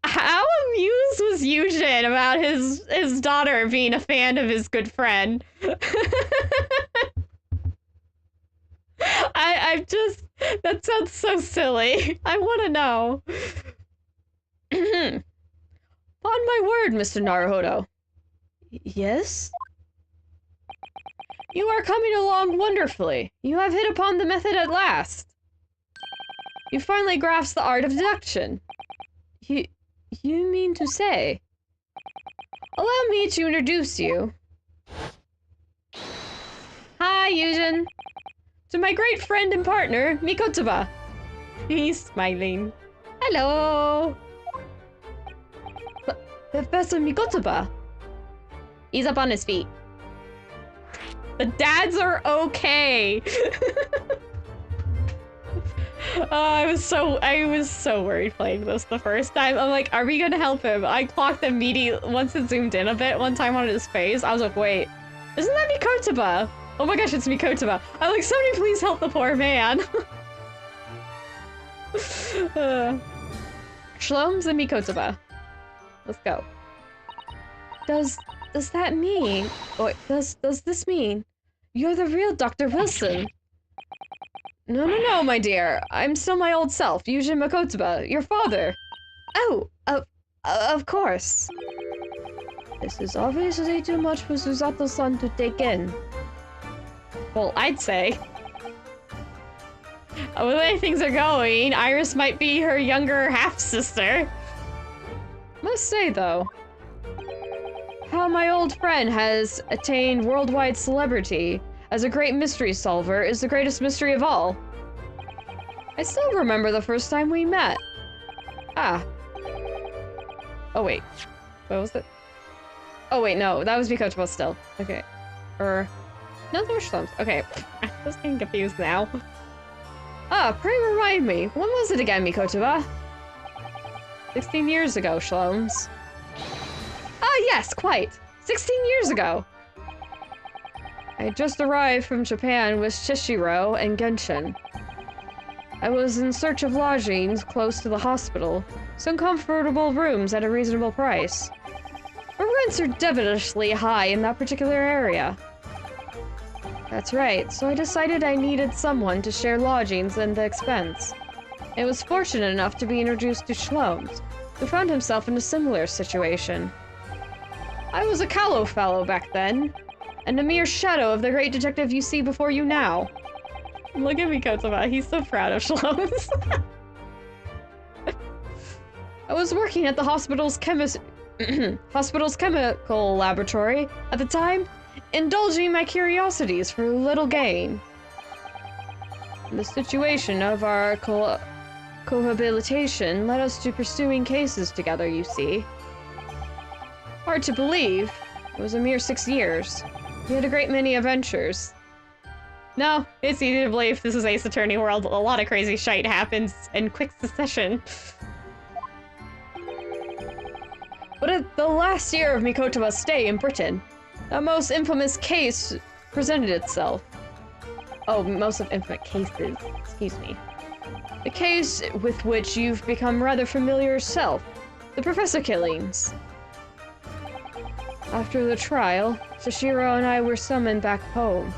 How amused was Yujin about his daughter being a fan of his good friend? I just, that sounds so silly. I want to know. On my word, Mr. Naruhodo. Yes? You are coming along wonderfully. You have hit upon the method at last. You finally grasped the art of deduction. You mean to say? Allow me to introduce you. Hi, Yujin. To my great friend and partner, Mikotoba. He's smiling. Hello. Professor Mikotoba. He's up on his feet. The dads are okay. I was so worried playing this the first time. I'm like, are we gonna help him? I clocked immediately once it zoomed in a bit one time on his face. I was like, wait, isn't that Mikotoba? Oh my gosh, it's Mikotoba. I'm like, somebody please help the poor man. Shlomes and Mikotoba. Let's go. Does that mean, or does this mean you're the real Dr. Wilson? No, my dear. I'm still my old self, Yujin Mikotoba, your father. Oh, of course. This is obviously too much for Suzato-san to take in. Well, I'd say. The way things are going, Iris might be her younger half-sister. Must say, though, how my old friend has attained worldwide celebrity as a great mystery solver is the greatest mystery of all. I still remember the first time we met. Ah. Oh, wait. What was it? Oh, wait, no. That was Mikotoba still. Okay. No, there were Shlomes. Okay. I'm just getting confused now. Ah, pray remind me. When was it again, Mikotoba? 16 years ago, Shlomes. Ah, Yes, quite. 16 years ago. I had just arrived from Japan with Shishiro and Genshin. I was in search of lodgings close to the hospital, some comfortable rooms at a reasonable price. But rents are devilishly high in that particular area. That's right, so I decided I needed someone to share lodgings and the expense. I was fortunate enough to be introduced to Shlomes, who found himself in a similar situation. I was a callow fellow back then, and a mere shadow of the great detective you see before you now. Look at Mikotama, he's so proud of Shlomes. I was working at the hospital's chemical laboratory at the time, indulging my curiosities for little gain. The situation of our cohabitation led us to pursuing cases together, you see. Hard to believe, it was a mere 6 years. We had a great many adventures. No, it's easy to believe this is Ace Attorney World. A lot of crazy shite happens in quick succession. But at the last year of Mikotama's stay in Britain, a most infamous case presented itself. Oh, most of infamous cases, excuse me. The case with which you've become rather familiar yourself, the professor killings. After the trial, Shishiro and I were summoned back home.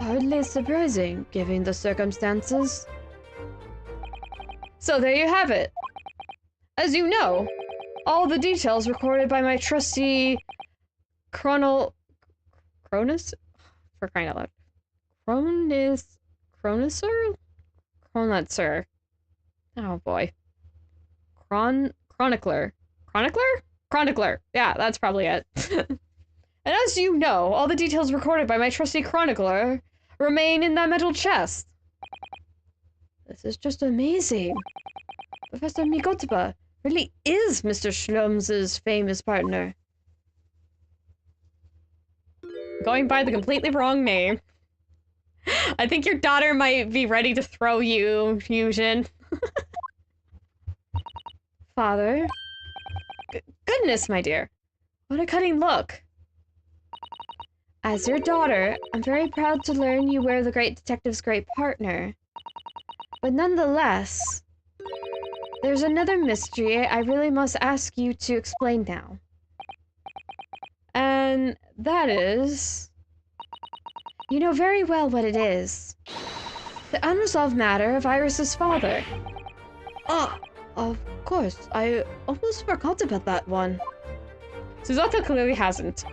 Hardly surprising, given the circumstances. So there you have it. As you know, all the details recorded by my trusty Cronus? For crying out loud. Chrononcer? Oh boy. Chronicler. Chronicler! Yeah, that's probably it. And as you know, all the details recorded by my trusty chronicler remain in that metal chest. This is just amazing. Professor Mikotama really is Mr. Shlomes' famous partner. Going by the completely wrong name. I think your daughter might be ready to throw you, Fusion. Father? Goodness, my dear. What a cunning look. As your daughter, I'm very proud to learn you were the great detective's great partner. But nonetheless, there's another mystery I really must ask you to explain now. And that is... You know very well what it is. The unresolved matter of Iris's father. Ah, of course. I almost forgot about that one. Suzato clearly hasn't.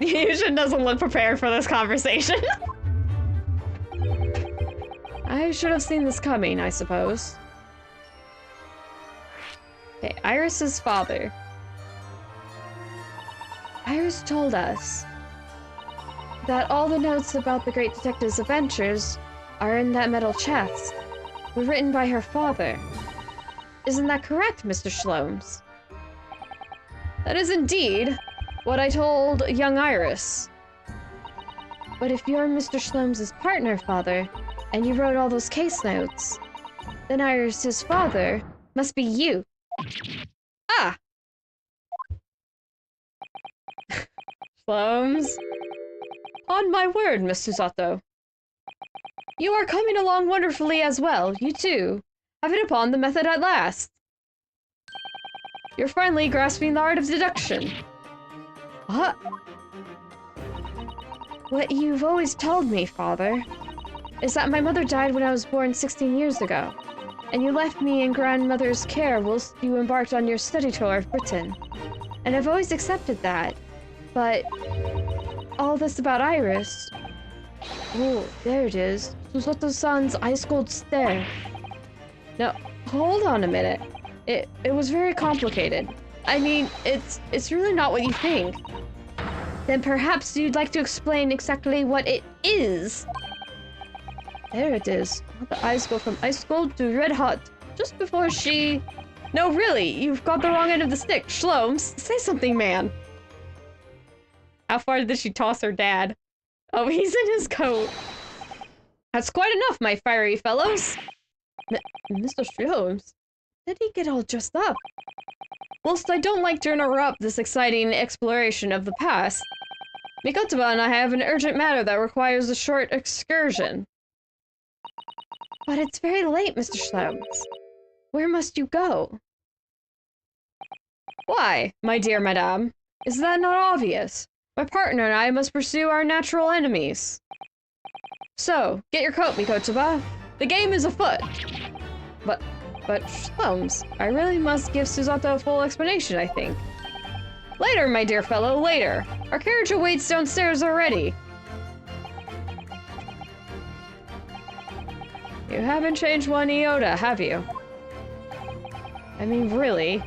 Yushin doesn't look prepared for this conversation. I should have seen this coming, I suppose. Okay, Iris's father. Iris told us that all the notes about the great detective's adventures are in that metal chest, were written by her father. Isn't that correct, Mr. Shlomes? That is indeed what I told young Iris. But if you're Mr. Shlomes' partner, father, and you wrote all those case notes, then Iris' father must be you. Ah! Shlomes? On my word, Miss Susato. You are coming along wonderfully as well, you too. Have hit upon the method at last. You're finally grasping the art of deduction. What? What you've always told me, father, is that my mother died when I was born 16 years ago, and you left me in grandmother's care whilst you embarked on your study tour of Britain. And I've always accepted that, but all this about Iris... Oh, there it is. Susato-san's ice-cold stare. Now, hold on a minute. It was very complicated. I mean, it's really not what you think. Then perhaps you'd like to explain exactly what it is. There it is. The eyes go from ice cold to red hot. Just before she... No, really, you've got the wrong end of the stick. Shlomes, say something, man. How far did she toss her dad? Oh, he's in his coat. That's quite enough, my fiery fellows. Mr. Shlomes, did he get all dressed up? Whilst I don't like to interrupt this exciting exploration of the past, Mikotoba and I have an urgent matter that requires a short excursion. But it's very late, Mr. Schlems. Where must you go? Why, my dear madame? Is that not obvious? My partner and I must pursue our natural enemies. So, get your coat, Mikotoba. The game is afoot. But Schlems, I really must give Susato a full explanation, I think. Later, my dear fellow, later. Our carriage awaits downstairs already. You haven't changed one iota, have you? I mean, really?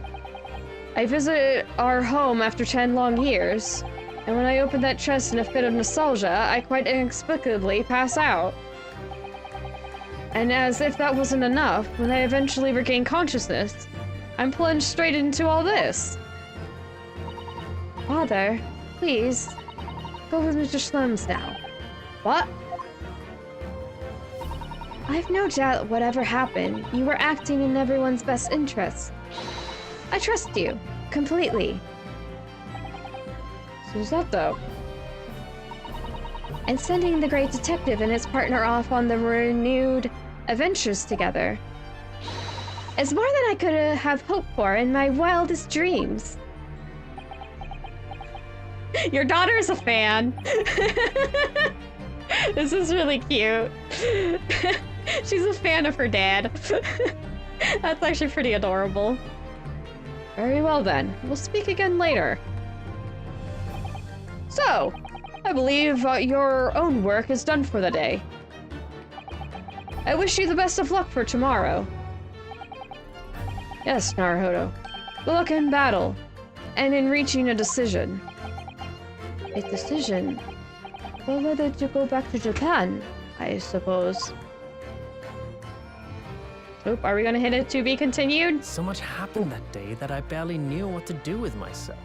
I visited our home after 10 long years, and when I opened that chest in a fit of nostalgia, I quite inexplicably pass out. And as if that wasn't enough, when I eventually regain consciousness, I'm plunged straight into all this. Father, please, go with Mr. Schlems now. What? I've no doubt whatever happened, you were acting in everyone's best interest. I trust you, completely. Susato. And sending the great detective and his partner off on the renewed adventures together is more than I could have hoped for in my wildest dreams. Your daughter's a fan. This is really cute. She's a fan of her dad. That's actually pretty adorable. Very well then, we'll speak again later. So, I believe your own work is done for the day. I wish you the best of luck for tomorrow. Yes, Naruhodo. Good luck in battle, and in reaching a decision. A decision? Well, whether to go back to Japan, I suppose. Oop, are we gonna hit it to be continued? So much happened that day that I barely knew what to do with myself.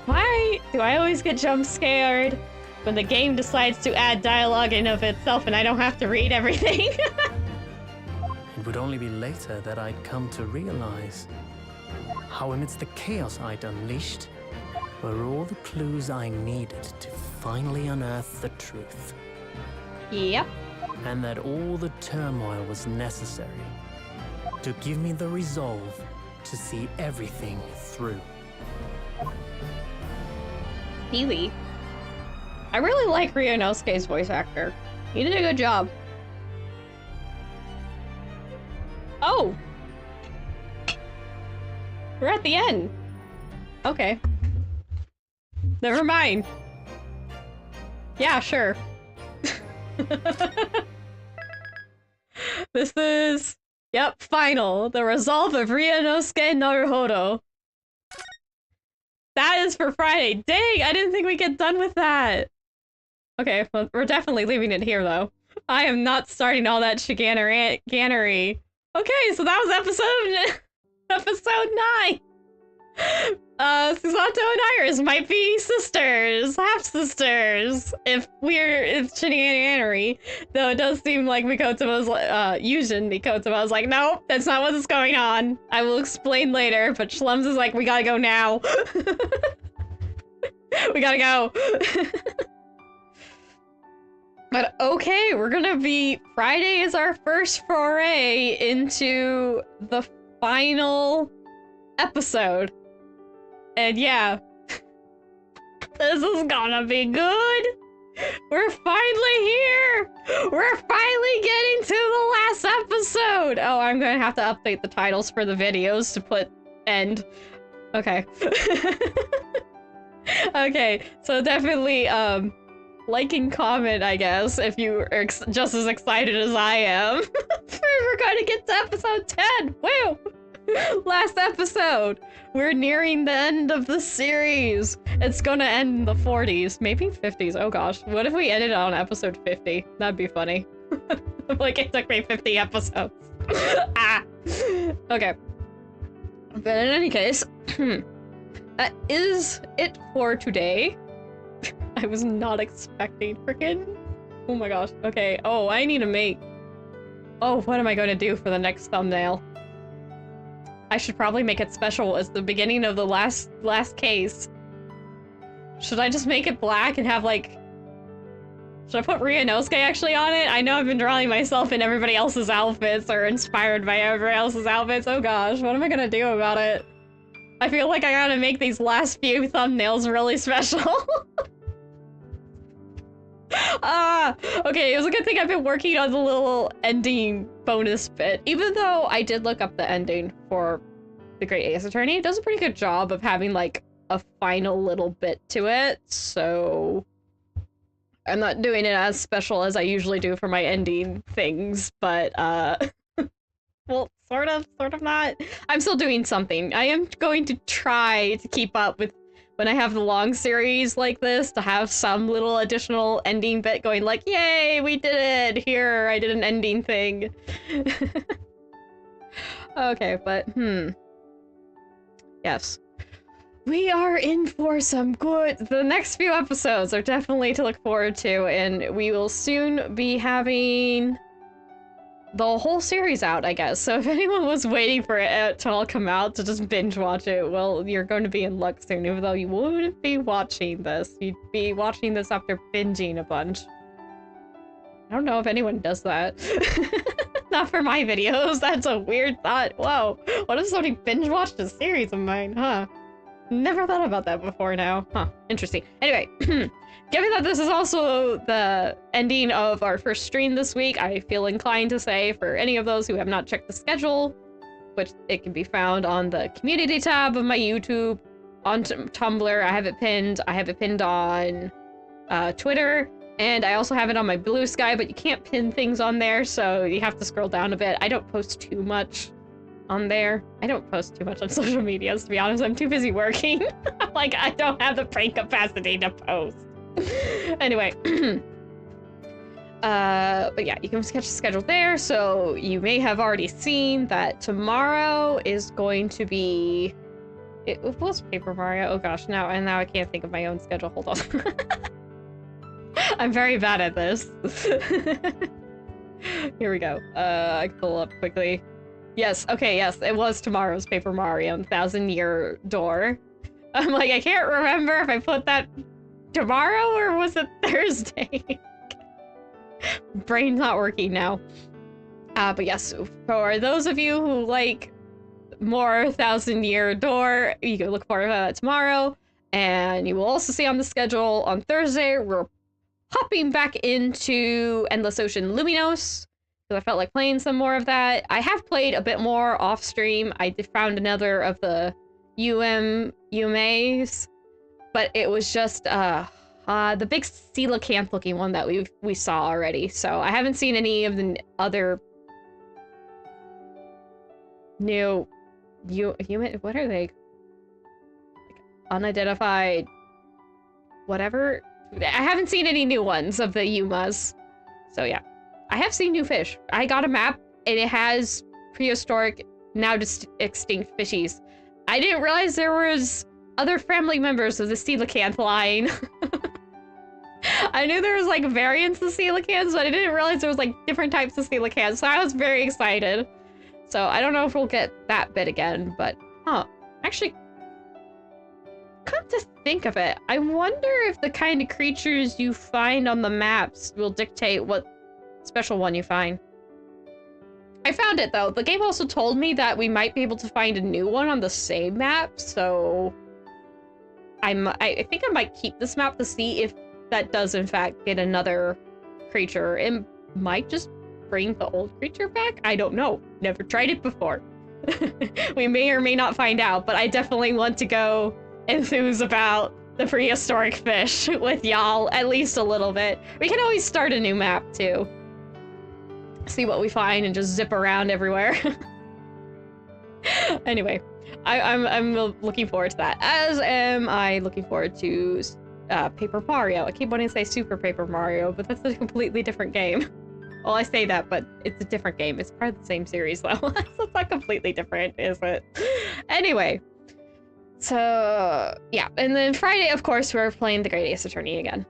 Why do I always get jump scared when the game decides to add dialogue in of itself and I don't have to read everything? It would only be later that I'd come to realize how amidst the chaos I'd unleashed were all the clues I needed to finally unearth the truth. Yep. And that all the turmoil was necessary to give me the resolve to see everything through. Healy. I really like Ryunosuke's voice actor. He did a good job. Oh! We're at the end. Okay. Never mind. Yeah, sure. This is... Yep, final. The resolve of Ryunosuke Naruhodo. That is for Friday. Dang, I didn't think we'd get done with that. Okay, well, we're definitely leaving it here, though. I am not starting all that chicanery. Okay, so that was episode 9. Susato and Iris might be sisters, half-sisters, if chicanery. Though it does seem like Mikotoba's, Mikotoba was like, nope, that's not what's going on. I will explain later, but Schlems is like, we gotta go now. We gotta go. But okay, we're gonna be... Friday is our first foray into the final episode. And yeah, this is gonna be good. We're finally here. We're finally getting to the last episode. Oh, I'm gonna have to update the titles for the videos to put end. Okay. Okay, so definitely, like and comment, I guess, if you are just as excited as I am. We're gonna get to episode 10. Woo! Last episode. We're nearing the end of the series. It's gonna end in the 40s, maybe 50s. Oh gosh, what if we ended on episode 50? That'd be funny. Like it took me 50 episodes. Ah. Okay. But in any case, that is it for today. I was not expecting freaking... Oh my gosh. Okay. Oh, I need to make... Oh, what am I going to do for the next thumbnail? I should probably make it special as the beginning of the last case. Should I just make it black and have like... Should I put Ryunosuke actually on it? I know I've been drawing myself in everybody else's outfits or inspired by everybody else's outfits. Oh gosh, what am I gonna do about it? I feel like I gotta make these last few thumbnails really special. Okay, it was a good thing I've been working on the little ending bonus bit. Even though I did look up the ending for The Great Ace Attorney, it does a pretty good job of having like a final little bit to it, so I'm not doing it as special as I usually do for my ending things, but well, sort of not. I'm still doing something. I am going to try to keep up with when I have the long series like this, to have some little additional ending bit going like, yay, we did it! Here, I did an ending thing. Okay, but, yes. We are in for some good... The next few episodes are definitely to look forward to, and we will soon be having the whole series out, I guess. So if anyone was waiting for it to all come out to just binge watch it, well, you're going to be in luck soon, even though you wouldn't be watching this. You'd be watching this after binging a bunch. I don't know if anyone does that. Not for my videos. That's a weird thought. Whoa. What if somebody binge watched a series of mine, huh? Never thought about that before now. Huh. Interesting. Anyway, given that this is also the ending of our first stream this week, I feel inclined to say for any of those who have not checked the schedule, which it can be found on the community tab of my YouTube, on Tumblr, I have it pinned on Twitter, and I also have it on my Blue Sky, but you can't pin things on there, so you have to scroll down a bit. I don't post too much on there. I don't post too much on social medias, to be honest. I'm too busy working. Like, I don't have the brain capacity to post. Anyway. But yeah, you can catch the schedule there, so you may have already seen that tomorrow is going to be... It was Paper Mario. Oh gosh, now I can't think of my own schedule. Hold on. I'm very bad at this. Here we go. I can pull up quickly. Yes, okay, yes, it was tomorrow's Paper Mario, 1,000-Year Door. I'm like, I can't remember if I put that tomorrow or was it Thursday? Brain's not working now. But yes, for those of you who like more 1,000-Year Door, you can look forward to that tomorrow. And you will also see on the schedule on Thursday, we're hopping back into Endless Ocean Luminos. I felt like playing some more of that. I have played a bit more off stream. I found another of the UMAs, but it was just the big coelacanth looking one that we saw already. So I haven't seen any of the other new what are they? Like, unidentified whatever. I haven't seen any new ones of the Yumas. So yeah. I have seen new fish. I got a map, and it has prehistoric, now just extinct fishies. I didn't realize there was other family members of the coelacanth line. I knew there was, like, variants of coelacanths, but I didn't realize there was, like, different types of coelacanths, so I was very excited. So I don't know if we'll get that bit again, but, actually, come to think of it, I wonder if the kind of creatures you find on the maps will dictate what special one you find. I found it though. The game also told me that we might be able to find a new one on the same map, so I think I might keep this map to see if that does in fact get another creature. It might just bring the old creature back. I don't know. Never tried it before. We may or may not find out, but I definitely want to go enthuse about the prehistoric fish with y'all at least a little bit. We can always start a new map too. See what we find and just zip around everywhere. Anyway, I'm looking forward to that, as am I looking forward to Paper Mario. I keep wanting to say Super Paper Mario, but that's a completely different game. Well, I say that, but it's a different game. It's part of the same series though. So it's not completely different, is it? Anyway, so yeah, and then Friday, of course, we're playing The Great Ace Attorney again.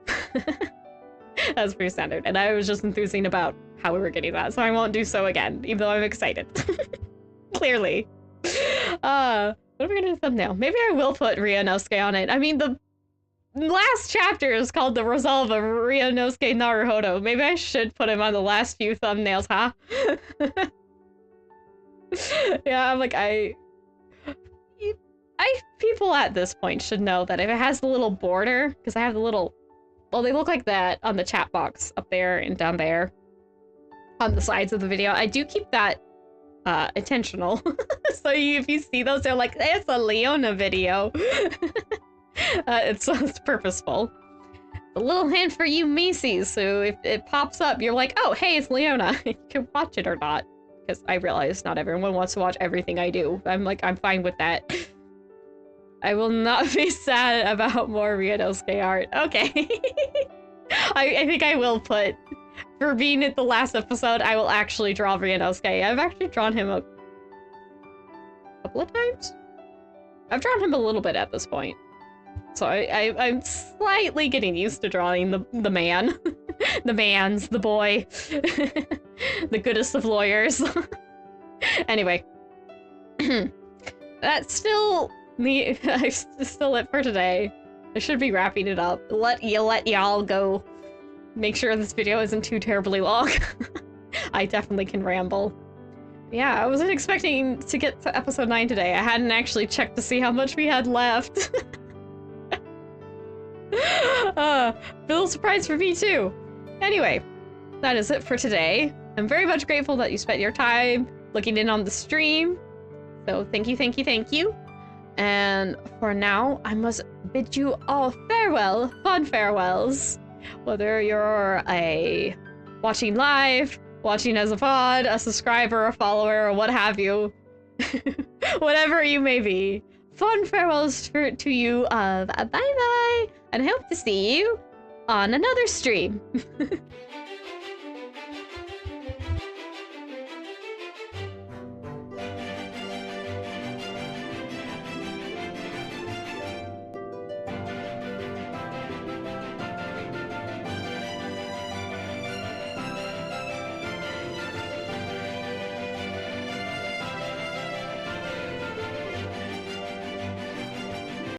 That's pretty standard, and I was just enthusing about how we were getting that, so I won't do so again, even though I'm excited. Clearly. What am I gonna do thumbnail? Maybe I will put Ryunosuke on it. I mean, the last chapter is called The Resolve of Ryunosuke Naruhodo. Maybe I should put him on the last few thumbnails, huh? Yeah, I'm like, people at this point should know that if it has the little border, because I have the little, well, they look like that on the chat box up there and down there on the sides of the video. I do keep that intentional. So if you see those, they're like, it's a Leona video. It's purposeful. A little hint for you Macy's, so if it pops up, you're like, oh, hey, it's Leona. You can watch it or not. Because I realize not everyone wants to watch everything I do. I'm like, I'm fine with that. I will not be sad about more Ryunosuke art. Okay. I think I will put, for being at the last episode, I will actually draw Ryunosuke. I've actually drawn him a couple of times. I've drawn him a little bit at this point. So I'm slightly getting used to drawing the man. The boy. The goodest of lawyers. Anyway. That's still me. Still it for today. I should be wrapping it up. Let y'all go. Make sure this video isn't too terribly long. I definitely can ramble. Yeah, I wasn't expecting to get to episode 9 today. I hadn't actually checked to see how much we had left. A little surprise for me too. Anyway, that is it for today. I'm very much grateful that you spent your time looking in on the stream. So thank you, thank you, thank you. And for now, I must bid you all farewell, fond farewells. Whether you're watching live, watching as a pod, a subscriber, a follower, or what have you. Whatever you may be. Fond farewells to you of bye-bye. And I hope to see you on another stream.